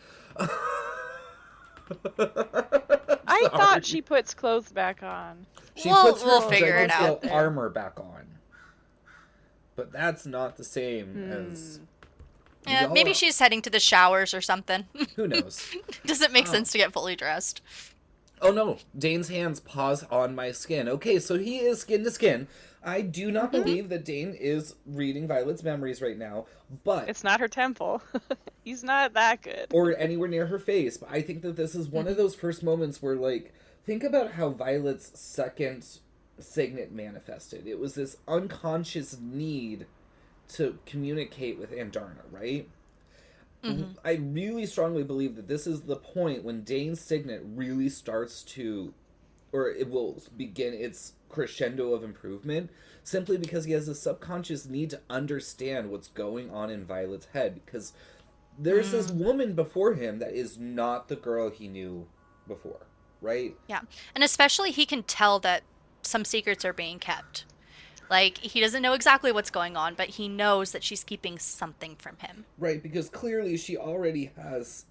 I thought she puts clothes back on. She We'll- puts her we'll figure it Dragon out. Scale armor back on. But that's not the same as. Yeah, maybe she's heading to the showers or something. Who knows? Doesn't make sense to get fully dressed. Oh no, Dane's hands pause on my skin. Okay, so he is skin to skin. I do not believe that Dane is reading Violet's memories right now, but... It's not her temple. He's not that good. Or anywhere near her face, but I think that this is one of those first moments where, like, think about how Violet's second signet manifested. It was this unconscious need to communicate with Andarna, right? I really strongly believe that this is the point when Dane's signet really starts to, or it will begin its crescendo of improvement, simply because he has a subconscious need to understand what's going on in Violet's head, because there's this woman before him that is not the girl he knew before, right? Yeah. And especially he can tell that some secrets are being kept. Like, he doesn't know exactly what's going on, but he knows that she's keeping something from him. Right, because clearly she already has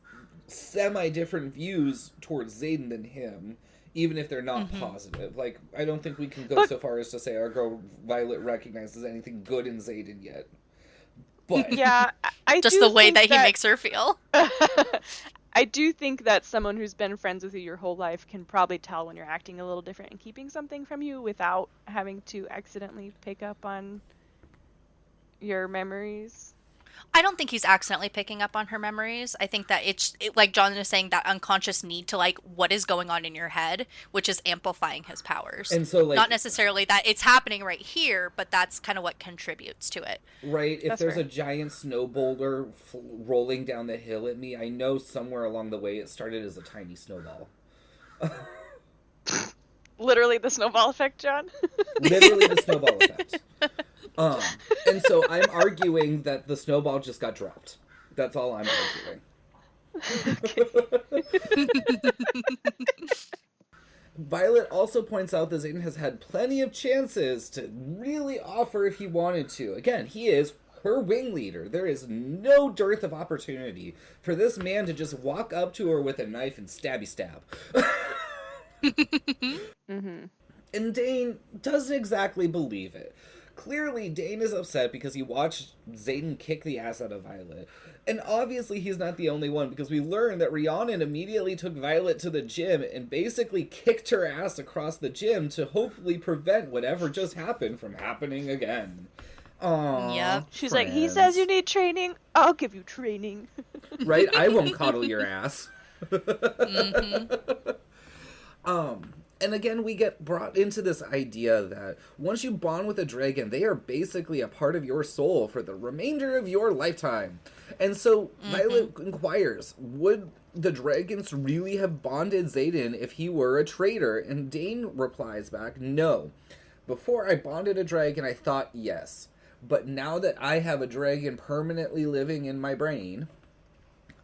semi-different views towards Xaden than him, even if they're not positive. Like, I don't think we can go so far as to say our girl Violet recognizes anything good in Xaden yet. But Yeah, I Just do the way think that he makes her feel. I do think that someone who's been friends with you your whole life can probably tell when you're acting a little different and keeping something from you without having to accidentally pick up on your memories. I don't think he's accidentally picking up on her memories. I think that like John is saying, that unconscious need to, like, what is going on in your head, which is amplifying his powers. And so, like, not necessarily that it's happening right here, but that's kind of what contributes to it. right, if That's there's fair. a giant snow boulder rolling down the hill at me, I know somewhere along the way it started as a tiny snowball. Literally the snowball effect, John. Literally the snowball effect. And so I'm arguing that the snowball just got dropped. That's all I'm arguing. Violet also points out that Xaden has had plenty of chances to really offer if he wanted to. Again, he is her wing leader. There is no dearth of opportunity for this man to just walk up to her with a knife and stabby stab. And Dane doesn't exactly believe it. Clearly, Dane is upset because he watched Xaden kick the ass out of Violet. And obviously he's not the only one, because we learned that Rhiannon immediately took Violet to the gym and basically kicked her ass across the gym to hopefully prevent whatever just happened from happening again. Aww, Yep. She's like, he says you need training, I'll give you training. Right? I won't coddle your ass. And again, we get brought into this idea that once you bond with a dragon, they are basically a part of your soul for the remainder of your lifetime. And so Violet inquires, would the dragons really have bonded Xaden if he were a traitor? And Dane replies back, no. Before I bonded a dragon, I thought yes. But now that I have a dragon permanently living in my brain,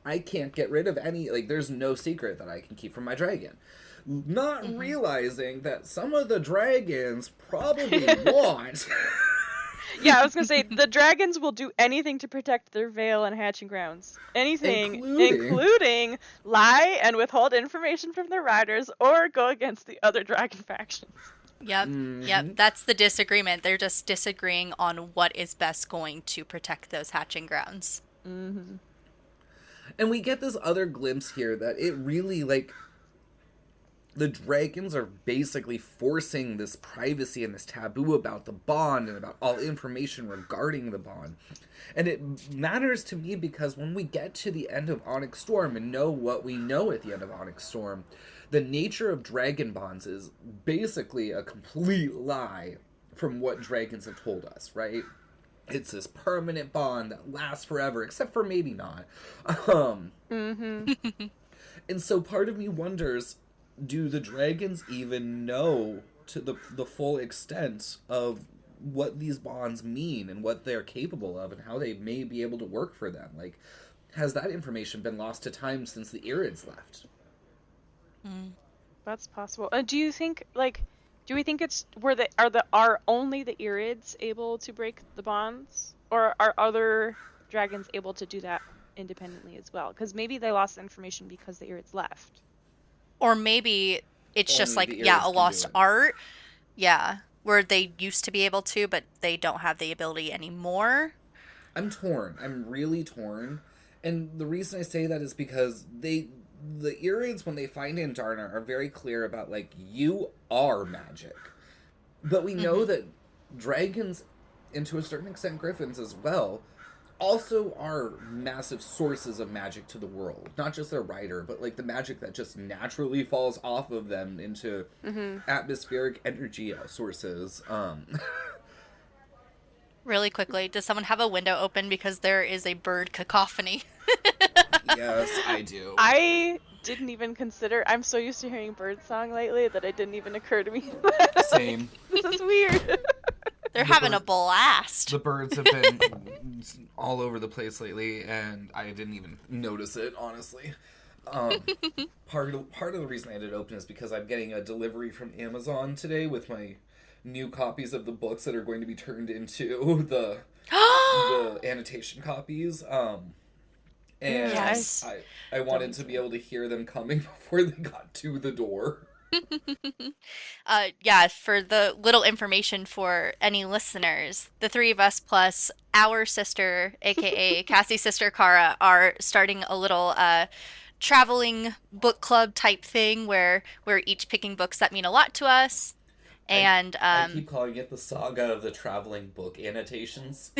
I can't get rid of any, like, there's no secret that I can keep from my dragon. Not realizing that some of the dragons probably want. Yeah, I was gonna say, the dragons will do anything to protect their veil and hatching grounds. Anything, including lie and withhold information from their riders or go against the other dragon factions. Yep. Yep. That's the disagreement. They're just disagreeing on what is best going to protect those hatching grounds. And we get this other glimpse here that it really, like, the dragons are basically forcing this privacy and this taboo about the bond and about all information regarding the bond. And it matters to me because when we get to the end of Onyx Storm and know what we know at the end of Onyx Storm, the nature of dragon bonds is basically a complete lie from what dragons have told us, right? It's this permanent bond that lasts forever, except for maybe not. And so part of me wonders, do the dragons even know to the full extent of what these bonds mean and what they're capable of and how they may be able to work for them. Like, has that information been lost to time since the Irids left? That's possible. Do you think, like, do we think it's are only the Irids able to break the bonds, or are other dragons able to do that independently as well? Because maybe they lost the information because the Irids left. Or maybe it's just Only like, the yeah, Irids a can lost do it. art. Yeah, where they used to be able to, but they don't have the ability anymore. I'm torn. I'm really torn. And the reason I say that is because the Irids, when they find Andarna, are very clear about, like, you are magic. But we know that dragons, and to a certain extent griffins as well, also are massive sources of magic to the world. Not just their rider, but, like, the magic that just naturally falls off of them into atmospheric energy sources. Really quickly, does someone have a window open because there is a bird cacophony? Yes, I do. I didn't even consider. I'm so used to hearing birdsong lately that it didn't even occur to me. Same. This is weird. They're having a blast. The birds have been all over the place lately, and I didn't even notice it, honestly. Part of the reason I had it open is because I'm getting a delivery from Amazon today with my new copies of the books that are going to be turned into the annotation copies. And Yes. I wanted to be able to hear them coming before they got to the door. Yeah, for the little information for any listeners, the three of us plus our sister, aka Cassie's sister Cara, are starting a little traveling book club type thing where we're each picking books that mean a lot to us. And I keep calling it the saga of the traveling book annotations.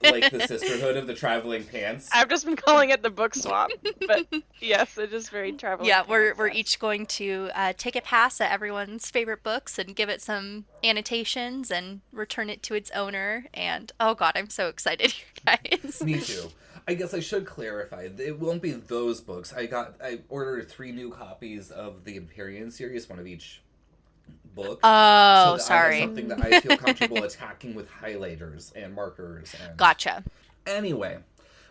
Like the sisterhood of the traveling pants. I've just been calling it the book swap, but yes, it is very travel. yeah, we're each going to take a pass at everyone's favorite books and give it some annotations and return it to its owner. And oh god, I'm so excited, you guys. Me too. I guess I should clarify. It won't be those books. I ordered 3 new copies of the Empyrean series, one of each book. Oh, so that sorry. I have something that I feel comfortable attacking with highlighters and markers. And... Gotcha. Anyway,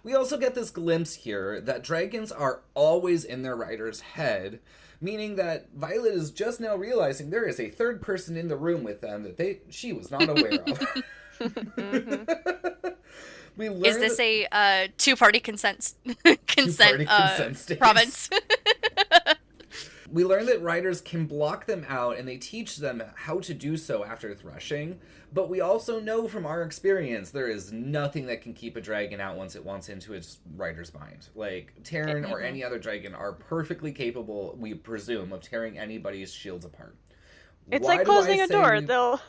we also get this glimpse here that dragons are always in their rider's head, meaning that Violet is just now realizing there is a third person in the room with them that she was not aware of. We learn Is this a two-party consent province? We learn that riders can block them out, and they teach them how to do so after threshing. But we also know from our experience there is nothing that can keep a dragon out once it wants into its rider's mind. Like, Terran or any other dragon are perfectly capable, we presume, of tearing anybody's shields apart. It's like closing a door. They'll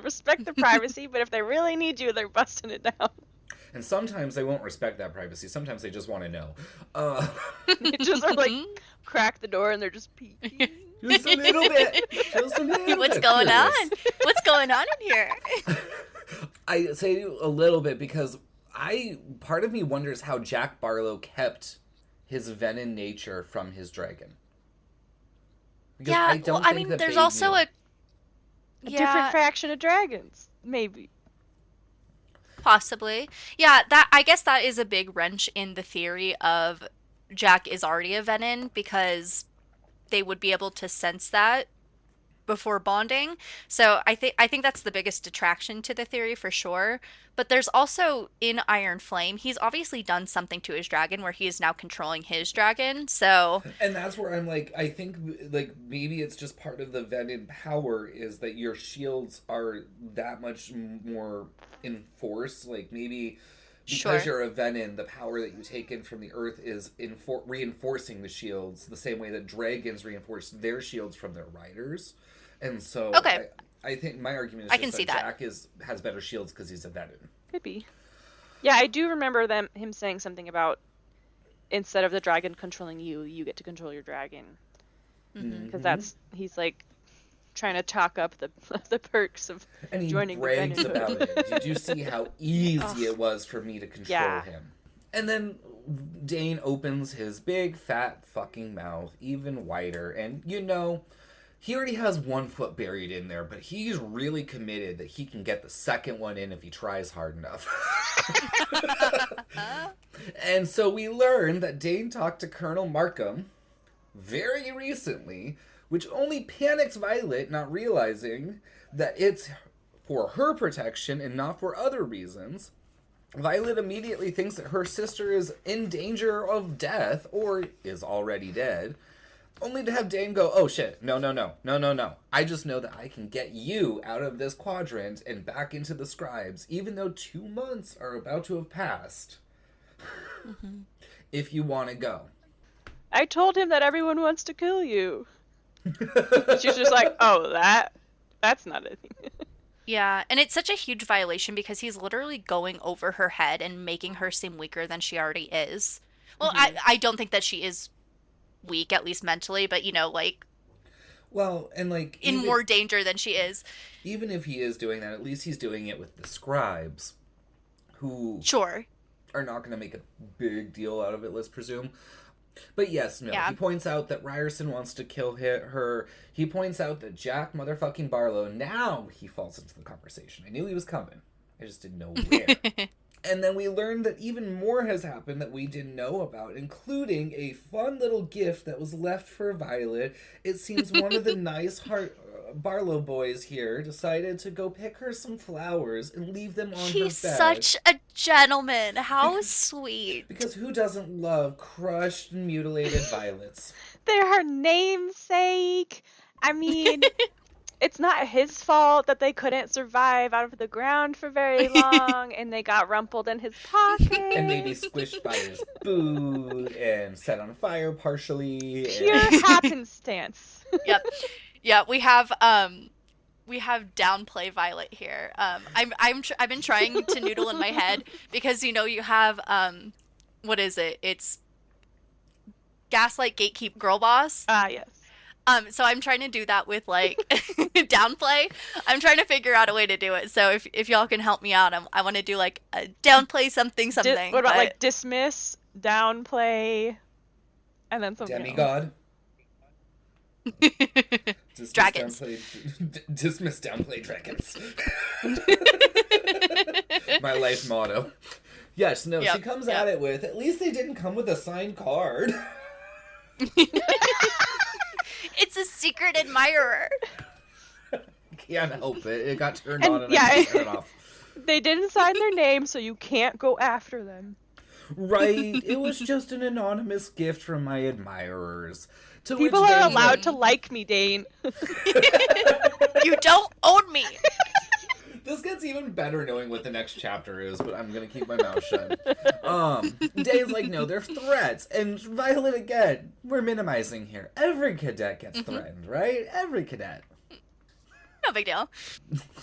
respect the privacy, but if they really need you, they're busting it down. And sometimes they won't respect that privacy. Sometimes they just want to know. They just are like, crack the door and they're just peeking. Just a little bit. Just a little What's bit. going on? What's going on in here? I say a little bit because part of me wonders how Jack Barlow kept his venom nature from his dragon. Because Yeah, I mean, there's also a different faction of dragons, maybe. Possibly. Yeah, I guess that is a big wrench in the theory of Jack is already a venom because they would be able to sense that before bonding. So I think that's the biggest detraction to the theory for sure. But there's also in Iron Flame, he's obviously done something to his dragon where he is now controlling his dragon. So and that's where I'm like, I think like maybe it's just part of the venom power is that your shields are that much more in force. Like maybe because you're a venom, the power that you take in from the earth is reinforcing the shields the same way that dragons reinforce their shields from their riders. And so I think my argument is just that Jack has better shields because he's a venom. Could be. Yeah, I do remember him saying something about instead of the dragon controlling you, you get to control your dragon. Because he's like trying to chalk up the perks of joining the venom. And he brags about it. Did you see how easy it was for me to control him? And then Dane opens his big fat fucking mouth even wider, and He already has one foot buried in there, but he's really committed that he can get the second one in if he tries hard enough. And so we learn that Dane talked to Colonel Markham very recently, which only panics Violet, not realizing that it's for her protection and not for other reasons. Violet immediately thinks that her sister is in danger of death or is already dead, only to have Dane go, oh shit, no. I just know that I can get you out of this quadrant and back into the Scribes, even though 2 months are about to have passed. If you want to go. I told him that everyone wants to kill you. She's just like, oh, that's not a thing. Yeah, and it's such a huge violation because he's literally going over her head and making her seem weaker than she already is. Well, I don't think that she is weak, at least mentally, but, you know, like... Well, and like... in more danger than she is. Even if he is doing that, at least he's doing it with the Scribes, who... Sure. Are not going to make a big deal out of it, let's presume. But yes, no, yeah. He points out that Ryerson wants to kill her. He points out that Jack motherfucking Barlow, now he falls into the conversation. I knew he was coming. I just didn't know where. And then we learned that even more has happened that we didn't know about, including a fun little gift that was left for Violet. It seems one of the nice Barlow boys here decided to go pick her some flowers and leave them on her bed. He's such a gentleman. How sweet. Because who doesn't love crushed and mutilated violets? They're her namesake. I mean, it's not his fault that they couldn't survive out of the ground for very long and they got rumpled in his pocket. And maybe squished by his boot and set on fire partially. Pure happenstance. Yep. Yeah, we have downplay Violet here. I've been trying to noodle in my head because you know you have what is it? It's gaslight, gatekeep, girl boss. Yes. So I'm trying to do that with like downplay. I'm trying to figure out a way to do it. So if y'all can help me out, I want to do like a downplay something. What about like dismiss, downplay, and then something demigod? Else? Dragons. Dismiss downplay dragons. My life motto. Yes, no, she comes at it with, at least they didn't come with a signed card. It's a secret admirer. Can't help it. It got turned on and I turned it off. They didn't sign their name, so you can't go after them. Right. It was just an anonymous gift from my admirers. People are allowed to like me, Dane. You don't own me. This gets even better knowing what the next chapter is, but I'm gonna keep my mouth shut. Dane's like, no, they're threats. And Violet, again, we're minimizing here. Every cadet gets threatened, right? Every cadet. No big deal.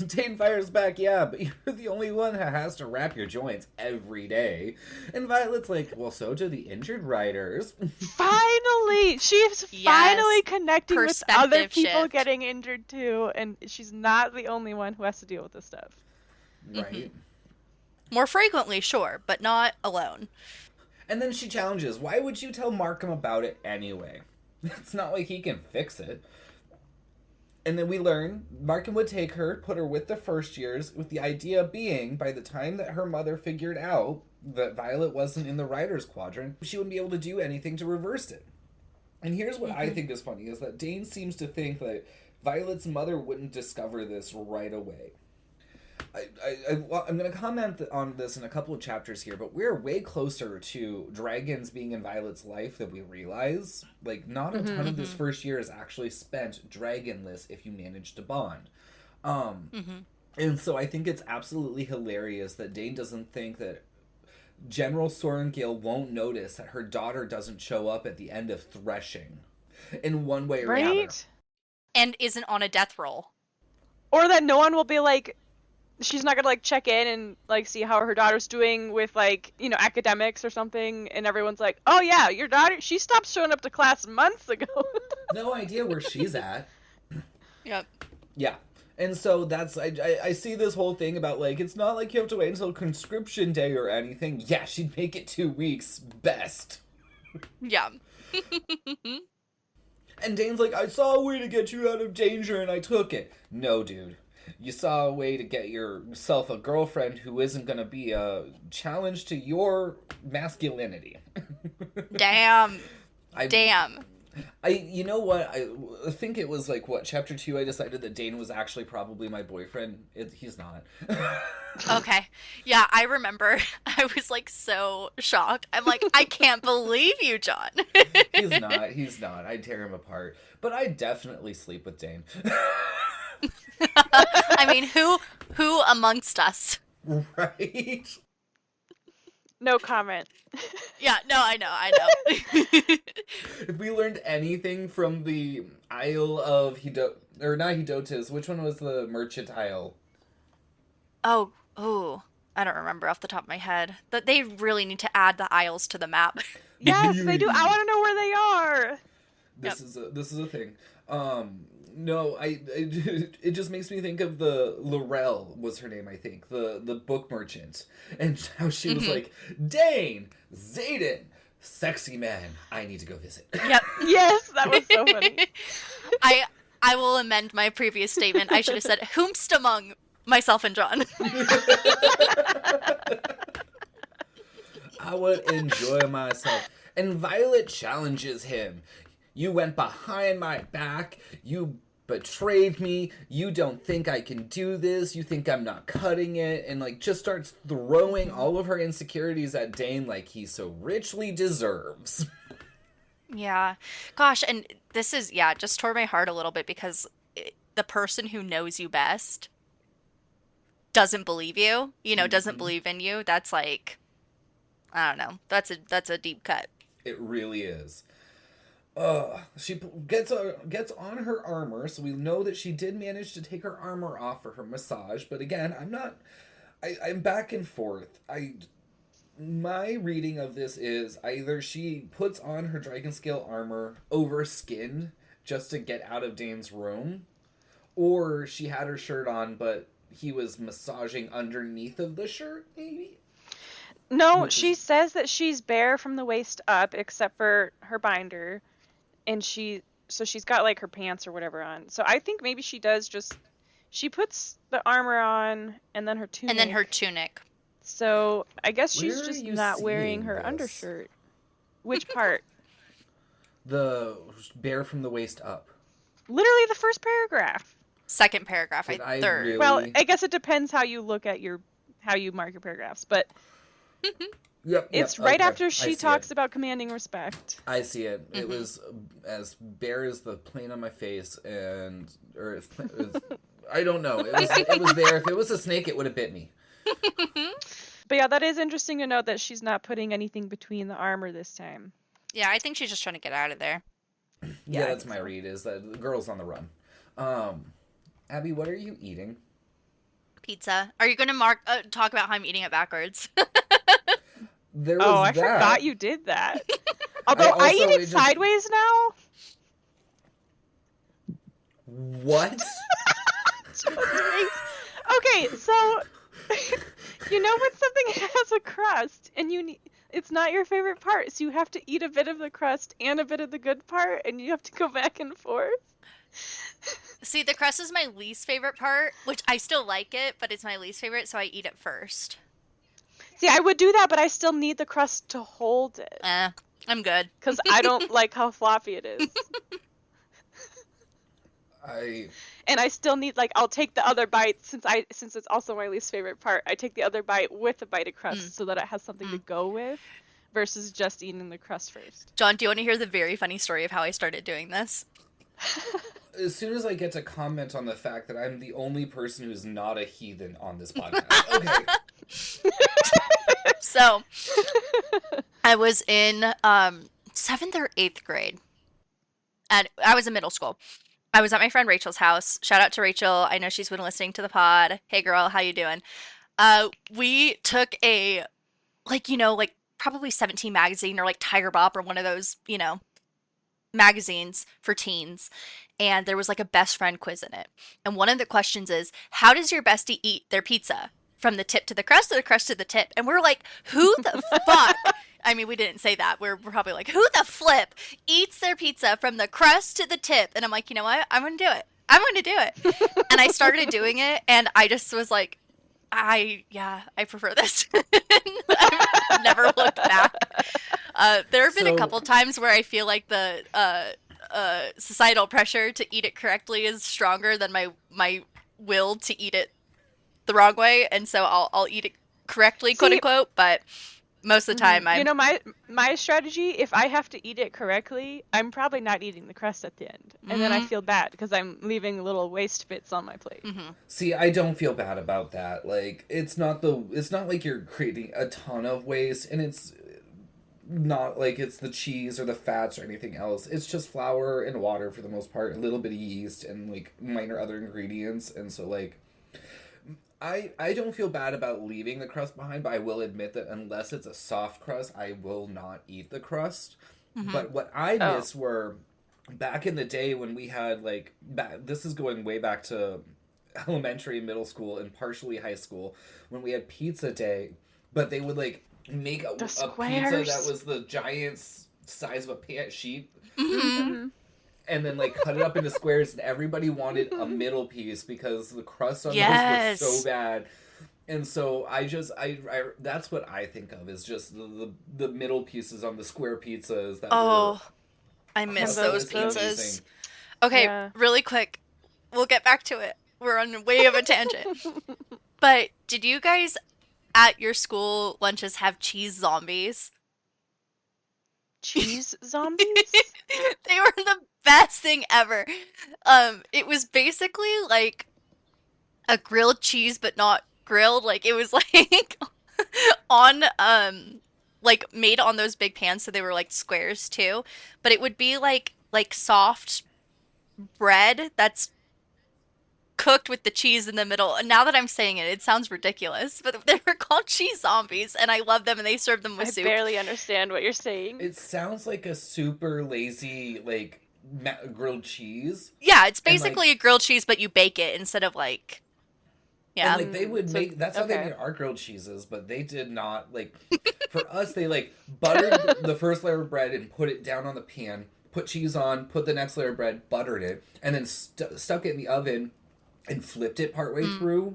Dane fires back, yeah, but you're the only one who has to wrap your joints every day. And Violet's like, well, so do the injured riders. Finally! She's finally connecting with other people shift. Getting injured too, and she's not the only one who has to deal with this stuff. Right. More frequently, sure, but not alone. And then she challenges, why would you tell Markham about it anyway? It's not like he can fix it. And then we learn Markham would take her, put her with the first years, with the idea being by the time that her mother figured out that Violet wasn't in the Riders Quadrant, she wouldn't be able to do anything to reverse it. And here's what I think is funny, is that Dane seems to think that Violet's mother wouldn't discover this right away. I'm going to comment on this in a couple of chapters here, but we're way closer to dragons being in Violet's life than we realize. Like, not a ton of this first year is actually spent dragonless if you manage to bond. And so I think it's absolutely hilarious that Dane doesn't think that General Sorrengail won't notice that her daughter doesn't show up at the end of threshing in one way or another. And isn't on a death roll. Or that no one will be like, she's not gonna like check in and like see how her daughter's doing with like, you know, academics or something, and everyone's like, oh yeah, your daughter, she stopped showing up to class months ago. No idea where she's at. Yep. Yeah. And so that's, I see this whole thing about like, it's not like you have to wait until conscription day or anything. Yeah, she'd make it 2 weeks best. Yeah. And Dane's like, I saw a way to get you out of danger and I took it. No, dude. You saw a way to get yourself a girlfriend who isn't going to be a challenge to your masculinity. Damn. You know what? I think it was like, chapter 2, I decided that Dane was actually probably my boyfriend. He's not. Okay. Yeah, I remember. I was like so shocked. I'm like, I can't believe you, Jon. He's not. I'd tear him apart. But I definitely sleep with Dane. I mean, who amongst us? Right? No comment. Yeah, no, I know. If we learned anything from the Isle of not Hedotas, which one was the merchant isle? Oh, I don't remember off the top of my head. That they really need to add the isles to the map. Yes, they do. I want to know where they are. This is a thing. No, it just makes me think of the Laurel was her name, I think, the book merchant, and how she was like, Dane, Xaden, sexy man, I need to go visit. Yep. Yes, that was so funny. I will amend my previous statement. I should have said whomst among myself and Jon. I would enjoy myself. And Violet challenges him. You went behind my back. You betrayed me. You don't think I can do this. You think I'm not cutting it. And like just starts throwing all of her insecurities at Dane like he so richly deserves. Yeah. Gosh, and this is, just tore my heart a little bit because the person who knows you best doesn't believe you, doesn't believe in you. That's like, I don't know. That's a deep cut. It really is. She gets on her armor, so we know that she did manage to take her armor off for her massage. But again, I'm back and forth. My reading of this is either she puts on her dragon scale armor over skin just to get out of Dane's room, or she had her shirt on, but he was massaging underneath of the shirt, maybe? No, she says that she's bare from the waist up, except for her binder. And she's got like her pants or whatever on. So I think maybe she puts the armor on and then her tunic. So I guess she's just not wearing her undershirt. Which part? The bare from the waist up. Literally the first paragraph. Second paragraph, third. Really... Well, I guess it depends how you look at how you mark your paragraphs, but Yep, it's right after she talks about commanding respect. I see it. Mm-hmm. It was as bare as the plane on my face, I don't know. It was there. If it was a snake, it would have bit me. But yeah, that is interesting to note that she's not putting anything between the armor this time. Yeah, I think she's just trying to get out of there. Yeah, that's my read, is that the girl's on the run. Abby, what are you eating? Pizza. Are you going to talk about how I'm eating it backwards? I forgot you did that. Although I eat it sideways now. What? Okay, so you know when something has a crust and it's not your favorite part, so you have to eat a bit of the crust and a bit of the good part, and you have to go back and forth. See, the crust is my least favorite part, which I still like it, but it's my least favorite, so I eat it first. See, I would do that, but I still need the crust to hold it. I'm good. Because I don't like how floppy it is. And I still need, I'll take the other bite, since it's also my least favorite part, I take the other bite with a bite of crust so that it has something to go with, versus just eating the crust first. Jon, do you want to hear the very funny story of how I started doing this? As soon as I get to comment on the fact that I'm the only person who's not a heathen on this podcast. Okay. So, I was in 7th or 8th grade. And I was in middle school. I was at my friend Rachel's house. Shout out to Rachel. I know she's been listening to the pod. Hey girl, how you doing? We took a, probably 17 magazine or Tiger Bop or one of those, magazines for teens. And there was a best friend quiz in it. And one of the questions is, how does your bestie eat their pizza? From the tip to the crust or the crust to the tip? And we're like, who the fuck? I mean, we didn't say that. We're probably like, who the flip eats their pizza from the crust to the tip? And I'm like, you know what? I'm going to do it. I'm going to do it. And I started doing it, and I just was like, I prefer this. I've never looked back. There have been a couple times where I feel like the societal pressure to eat it correctly is stronger than my will to eat it the wrong way, and so I'll eat it correctly, quote unquote, but most of the time I'm... You know, my strategy, if I have to eat it correctly, I'm probably not eating the crust at the end. And then I feel bad because I'm leaving little waste bits on my plate. See, I don't feel bad about that. Like, it's not like you're creating a ton of waste, and it's not like it's the cheese or the fats or anything else. It's just flour and water for the most part, a little bit of yeast and like minor other ingredients. And so like I don't feel bad about leaving the crust behind, but I will admit that unless it's a soft crust, I will not eat the crust. But what I miss were back in the day when we had like this is going way back to elementary and middle school and partially high school, when we had pizza day, but they would like make a pizza that was the giant size of a pan sheet, and then like cut it up into squares, and everybody wanted a middle piece because the crust on those was so bad. And so I that's what I think of, is just the middle pieces on the square pizzas. I miss those pizzas. Amazing. Okay, really quick, we'll get back to it. We're on way of a tangent. But did you guys at your school lunches have cheese zombies? Cheese zombies? They were the best thing ever. It was basically like a grilled cheese, but not grilled. Like, it was like on like made on those big pans, so they were like squares too. But it would be like soft bread that's cooked with the cheese in the middle. And now that I'm saying it, it sounds ridiculous, but they were called cheese zombies, and I love them, and they serve them with soup. I barely understand what you're saying. It sounds like a super lazy, like, grilled cheese. Yeah, it's basically a grilled cheese, but you bake it instead of, like... Yeah. And, like, they would make... That's how they made our grilled cheeses, but they did not, like... For us, they, like, buttered the first layer of bread and put it down on the pan, put cheese on, put the next layer of bread, buttered it, and then stuck it in the oven and flipped it partway through,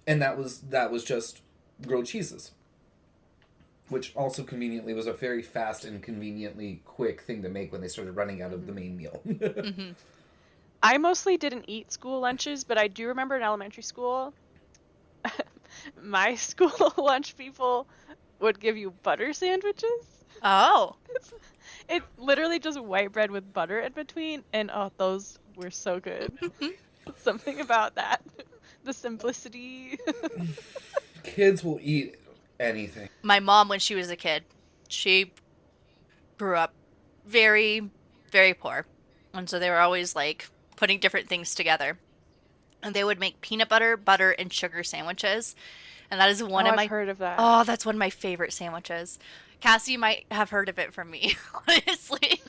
and that was just grilled cheeses, which also conveniently was a very fast and conveniently quick thing to make when they started running out of the main meal. I mostly didn't eat school lunches, but I do remember in elementary school, my school lunch people would give you butter sandwiches. Oh. It's literally just white bread with butter in between, and those were so good. Something about that. The simplicity. Kids will eat anything. My mom, when she was a kid, she grew up very, very poor. And so they were always, like, putting different things together. And they would make peanut butter, butter, and sugar sandwiches. And that is one of my... I've heard of that. Oh, that's one of my favorite sandwiches. Cassie, you might have heard of it from me, honestly.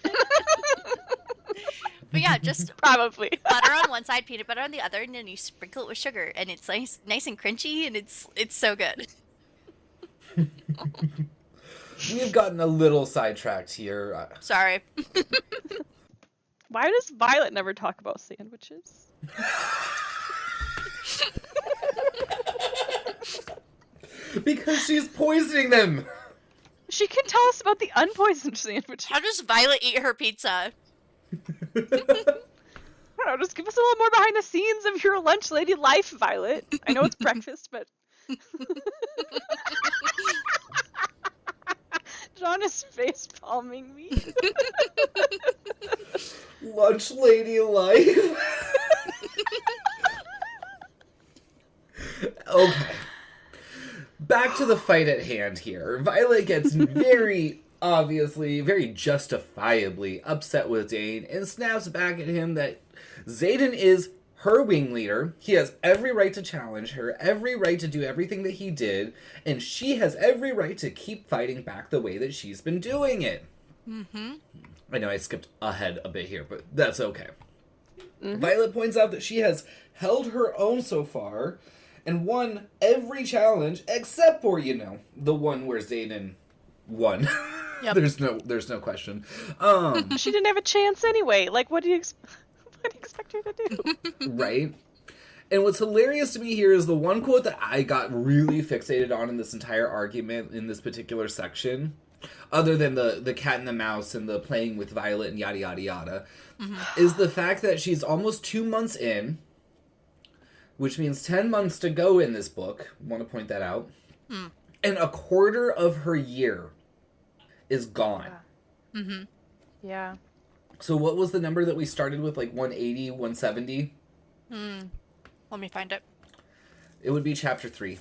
But yeah, just probably butter on one side, peanut butter on the other, and then you sprinkle it with sugar, and it's nice and crunchy, and it's so good. We've gotten a little sidetracked here. Sorry. Why does Violet never talk about sandwiches? Because she's poisoning them. She can tell us about the unpoisoned sandwiches. How does Violet eat her pizza? I don't know, just give us a little more behind the scenes of your lunch lady life, Violet. I know it's breakfast, but... Jon is face palming me. Lunch lady life. Okay. Back to the fight at hand here. Violet gets very obviously, very justifiably upset with Dane and snaps back at him that Xaden is her wing leader. He has every right to challenge her, every right to do everything that he did, and she has every right to keep fighting back the way that she's been doing it. I know I skipped ahead a bit here, but that's okay. Violet points out that she has held her own so far and won every challenge except for, the one where Xaden one. Yep. There's no question. She didn't have a chance anyway. Like, what do you expect her to do? Right? And what's hilarious to me here is the one quote that I got really fixated on in this entire argument in this particular section, other than the cat and the mouse and the playing with Violet and yada yada yada, is the fact that she's almost 2 months in, which means 10 months to go in this book. I want to point that out. And a quarter of her year is gone. Yeah. Mm-hmm. So what was the number that we started with, like 180, 170? Let me find it. It would be chapter 3.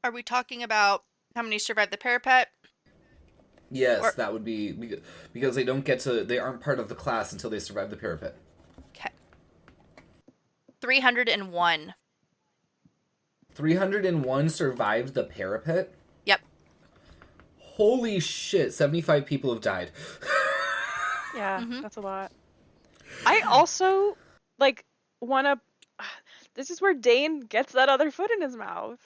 Are we talking about how many survived the parapet? Yes, that would be because they aren't part of the class until they survive the parapet. Okay. 301. 301 survived the parapet? Yep. Holy shit, 75 people have died. Yeah, that's a lot. I also, wanna... This is where Dane gets that other foot in his mouth.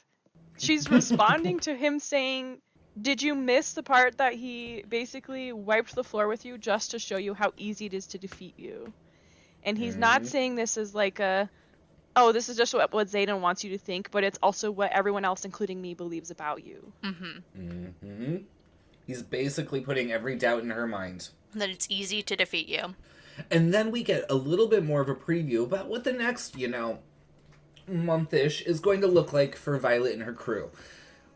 She's responding to him saying, did you miss the part that he basically wiped the floor with you just to show you how easy it is to defeat you? And he's not saying this as this is just what Xaden wants you to think, but it's also what everyone else, including me, believes about you. He's basically putting every doubt in her mind. That it's easy to defeat you. And then we get a little bit more of a preview about what the next, month-ish is going to look like for Violet and her crew.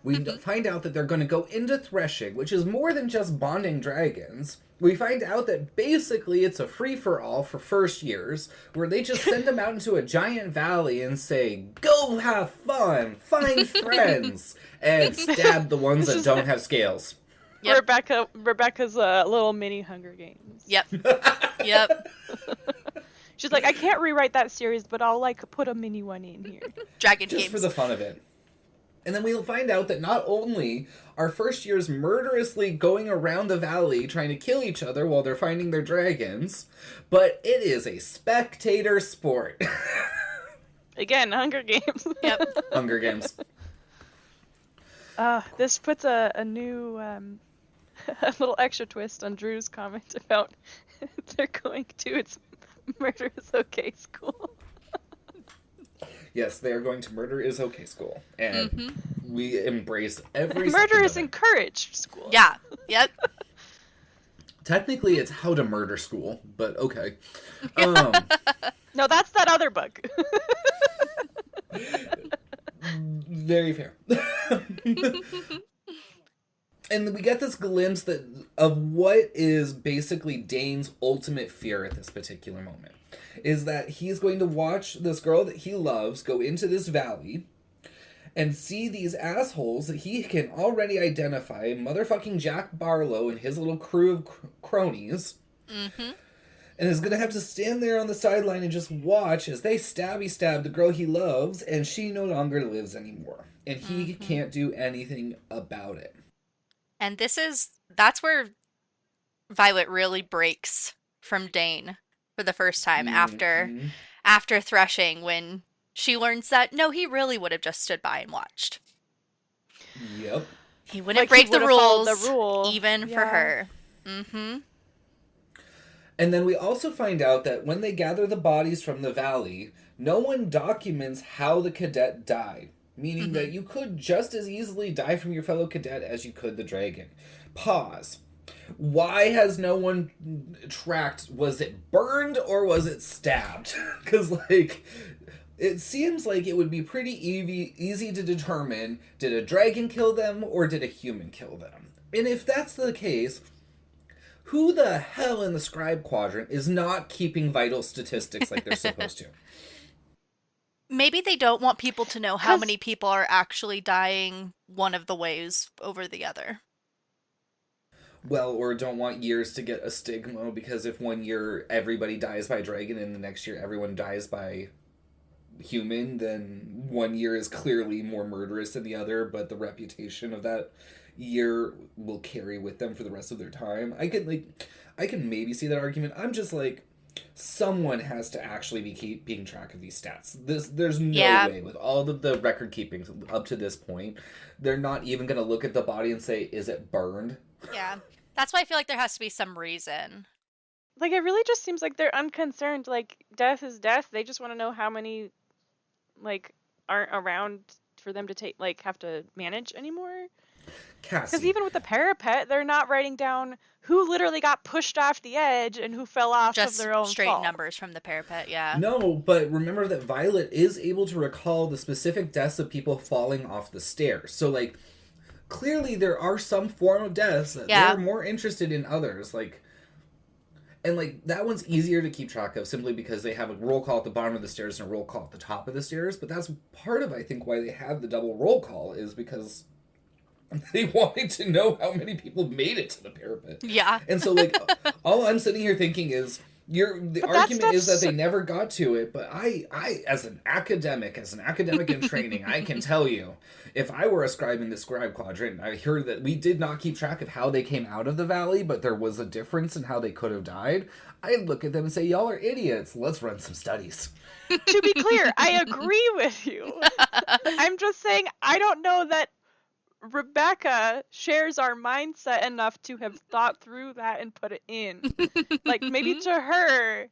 We find out that they're going to go into threshing, which is more than just bonding dragons. We find out that basically it's a free-for-all for first years, where they just send them out into a giant valley and say, go have fun, find friends, and stab the ones that don't have scales. Yep. Rebecca's little mini Hunger Games. Yep. Yep. She's like, I can't rewrite that series, but I'll put a mini one in here. Dragon Just games. for the fun of it. And then we'll find out that not only are first years murderously going around the valley trying to kill each other while they're finding their dragons, but it is a spectator sport. Again, Hunger Games. Yep. Hunger Games. This puts a new, a little extra twist on Drew's comment about they're going to its Murder is Okay school. Yes, they are going to Murder is Okay school. And we embrace every Murder is encouraged school. Yeah. Yep. Technically, it's How to Murder School, but okay. No, that's that other book. Very fair. And we get this glimpse of what is basically Dane's ultimate fear at this particular moment. Is that he's going to watch this girl that he loves go into this valley and see these assholes that he can already identify, motherfucking Jack Barlow and his little crew of cronies, and is going to have to stand there on the sideline and just watch as they stab the girl he loves, and she no longer lives anymore. And he can't do anything about it. And that's where Violet really breaks from Dane for the first time after threshing, when she learns that, no, he really would have just stood by and watched. Yep. He wouldn't break the rules, even Yeah. for her. And then we also find out that when they gather the bodies from the valley, no one documents how the cadet died. Meaning that you could just as easily die from your fellow cadet as you could the dragon. Pause. Why has no one tracked, was it burned or was it stabbed? Because, it seems like it would be pretty easy to determine, did a dragon kill them or did a human kill them? And if that's the case, who the hell in the Scribe Quadrant is not keeping vital statistics like they're supposed to? Maybe they don't want people to know how many people are actually dying one of the ways over the other. Well, or don't want years to get a stigma, because if one year everybody dies by dragon and the next year everyone dies by human, then one year is clearly more murderous than the other, but the reputation of that year will carry with them for the rest of their time. I can maybe see that argument. I'm just Someone has to actually be keeping track of these stats. There's no Yeah. way with all of the record keeping up to this point, they're not even going to look at the body and say, is it burned? Yeah. That's why I feel like there has to be some reason. Like, it really just seems like they're unconcerned. Like, death is death. They just want to know how many, like, aren't around for them to have to manage anymore. Because Cassie. even with the parapet, they're not writing down who literally got pushed off the edge and who fell off Just of their own straight fault. numbers from the parapet, yeah. No, but remember that Violet is able to recall the specific deaths of people falling off the stairs. So, like, clearly there are some form of deaths that Yeah. they're more interested in others. Like, and, like, that one's easier to keep track of simply because they have a roll call at the bottom of the stairs and a roll call at the top of the stairs. But that's part of, I think, why they have the double roll call is because they wanted to know how many people made it to the parapet. Yeah. And so, like, all I'm sitting here thinking is, the argument is that they never got to it, but I, as an academic in training, I can tell you, if I were a scribe in the Scribe Quadrant, I heard that we did not keep track of how they came out of the valley, but there was a difference in how they could have died, I'd look at them and say, y'all are idiots, let's run some studies. To be clear, I agree with you. I'm just saying, I don't know that Rebecca shares our mindset enough to have thought through that and put it in. Like, maybe to her,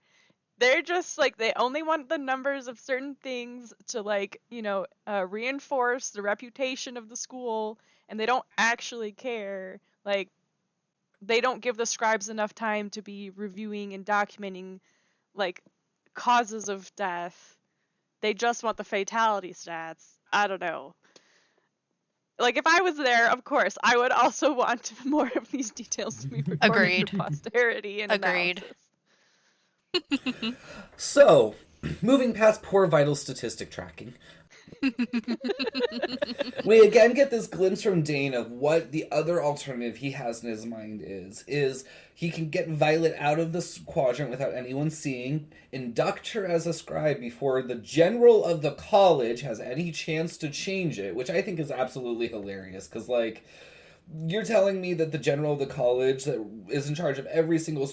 they're just like, they only want the numbers of certain things to, like, reinforce the reputation of the school, and they don't actually care. Like, they don't give the scribes enough time to be reviewing and documenting, like, causes of death. They just want the fatality stats. I don't know. Like, if I was there, of course, I would also want more of these details to be recorded Agreed. for posterity and Agreed. analysis. So, moving past poor vital statistic tracking, we again get this glimpse from Dane of what the other alternative he has in his mind is he can get Violet out of the quadrant without anyone seeing, induct her as a scribe before the general of the college has any chance to change it, which I think is absolutely hilarious, because, like, you're telling me that the general of the college that is in charge of every single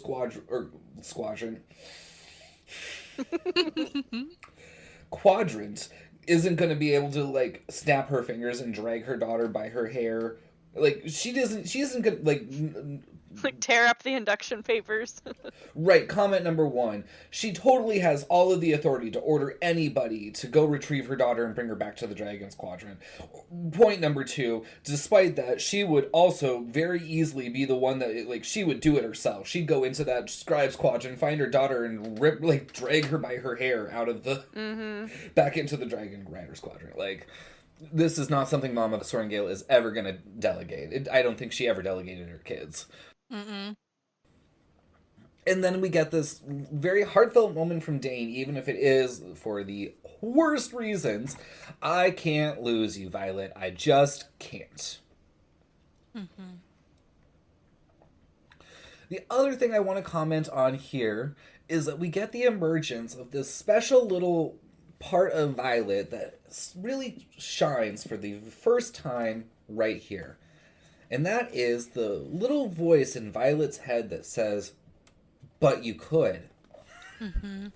quadrant isn't going to be able to, like, snap her fingers and drag her daughter by her hair. Like, she isn't going to, like, tear up the induction papers. Right, comment number 1. She totally has all of the authority to order anybody to go retrieve her daughter and bring her back to the Dragon's Quadrant. Point number 2, despite that, she would also very easily be the one that, like, she would do it herself. She'd go into that Scribe's Quadrant, find her daughter, and drag her by her hair out of the... back into the Dragon Rider's Quadrant. Like, this is not something Mama Sorengale is ever going to delegate. I don't think she ever delegated her kids. Mm-mm. And then we get this very heartfelt moment from Dane, even if it is for the worst reasons. I can't lose you, Violet. I just can't. Mm-hmm. The other thing I want to comment on here is that we get the emergence of this special little part of Violet that really shines for the first time right here. And that is the little voice in Violet's head that says, but you could. Mm-hmm.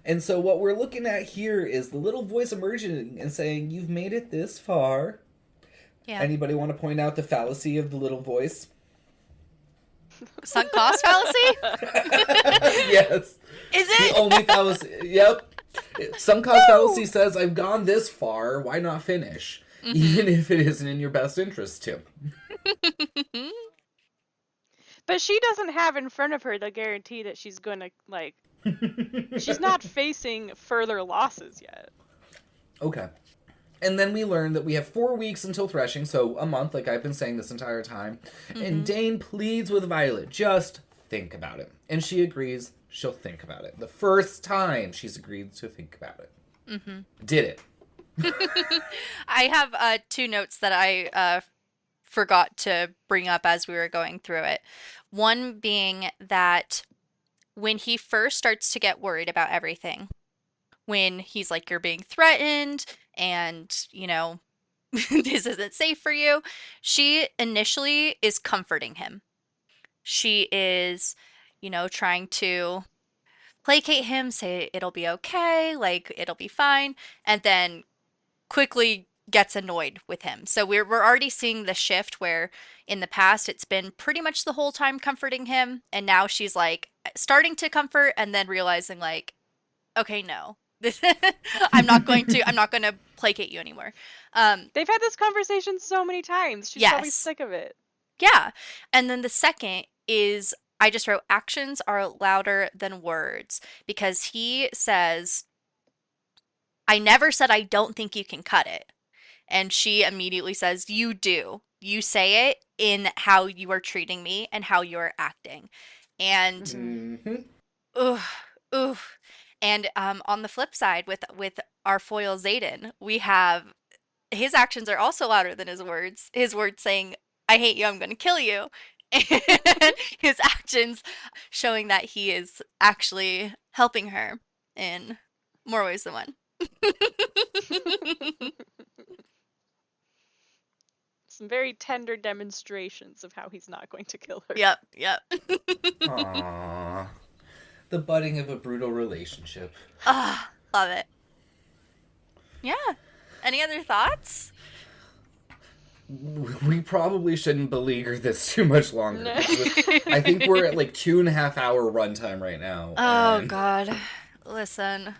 And so what we're looking at here is the little voice emerging and saying, you've made it this far. Yeah. Anybody want to point out the fallacy of the little voice? Sunk cost fallacy? Yes. Is it? The only fallacy. Yep. Some cause fallacy says, I've gone this far, why not finish? Mm-hmm. Even if it isn't in your best interest to. But she doesn't have in front of her the guarantee that she's going to, like... she's not facing further losses yet. Okay. And then we learn that we have 4 weeks until threshing, so a month, like I've been saying this entire time. Mm-hmm. And Dane pleads with Violet, just think about it. And she agrees she'll think about it. The first time she's agreed to think about it. Mm-hmm. Did it. I have 2 notes that I forgot to bring up as we were going through it. One being that when he first starts to get worried about everything, when he's like, you're being threatened and, this isn't safe for you, she initially is comforting him. She is, trying to placate him, say it'll be okay, like it'll be fine, and then quickly gets annoyed with him. So we're already seeing the shift where in the past it's been pretty much the whole time comforting him, and now she's like starting to comfort and then realizing like, okay, no. I'm not going to placate you anymore. They've had this conversation so many times. She's probably Yes. sick of it. Yeah. And then the second is I just wrote actions are louder than words, because he says, I never said I don't think you can cut it. And she immediately says, you do. You say it in how you are treating me and how you are acting. And Mm-hmm. ooh. And on the flip side, with our foil Xaden, we have his actions are also louder than his words. His words saying, I hate you, I'm going to kill you. And his actions showing that he is actually helping her in more ways than one. Some very tender demonstrations of how he's not going to kill her. Yep. Aww. The budding of a brutal relationship. Ah, love it. Yeah. Any other thoughts? We probably shouldn't beleaguer this too much longer. No. I think we're at like 2.5 hour runtime right now. Oh, God. Listen.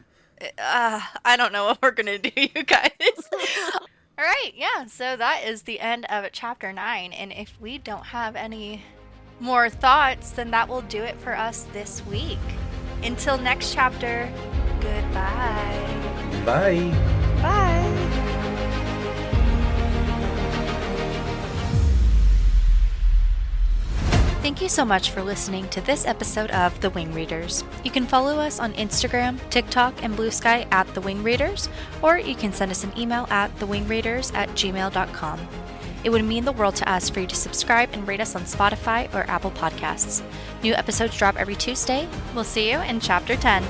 I don't know what we're going to do, you guys. All right, yeah, so that is the end of chapter 9, and if we don't have any more thoughts, then that will do it for us this week. Until next chapter, goodbye. Bye. Bye. Thank you so much for listening to this episode of The Wing Readers. You can follow us on Instagram, TikTok, and Blue Sky at The Wing Readers, or you can send us an email at thewingreaders@gmail.com. It would mean the world to us for you to subscribe and rate us on Spotify or Apple Podcasts. New episodes drop every Tuesday. We'll see you in Chapter 10.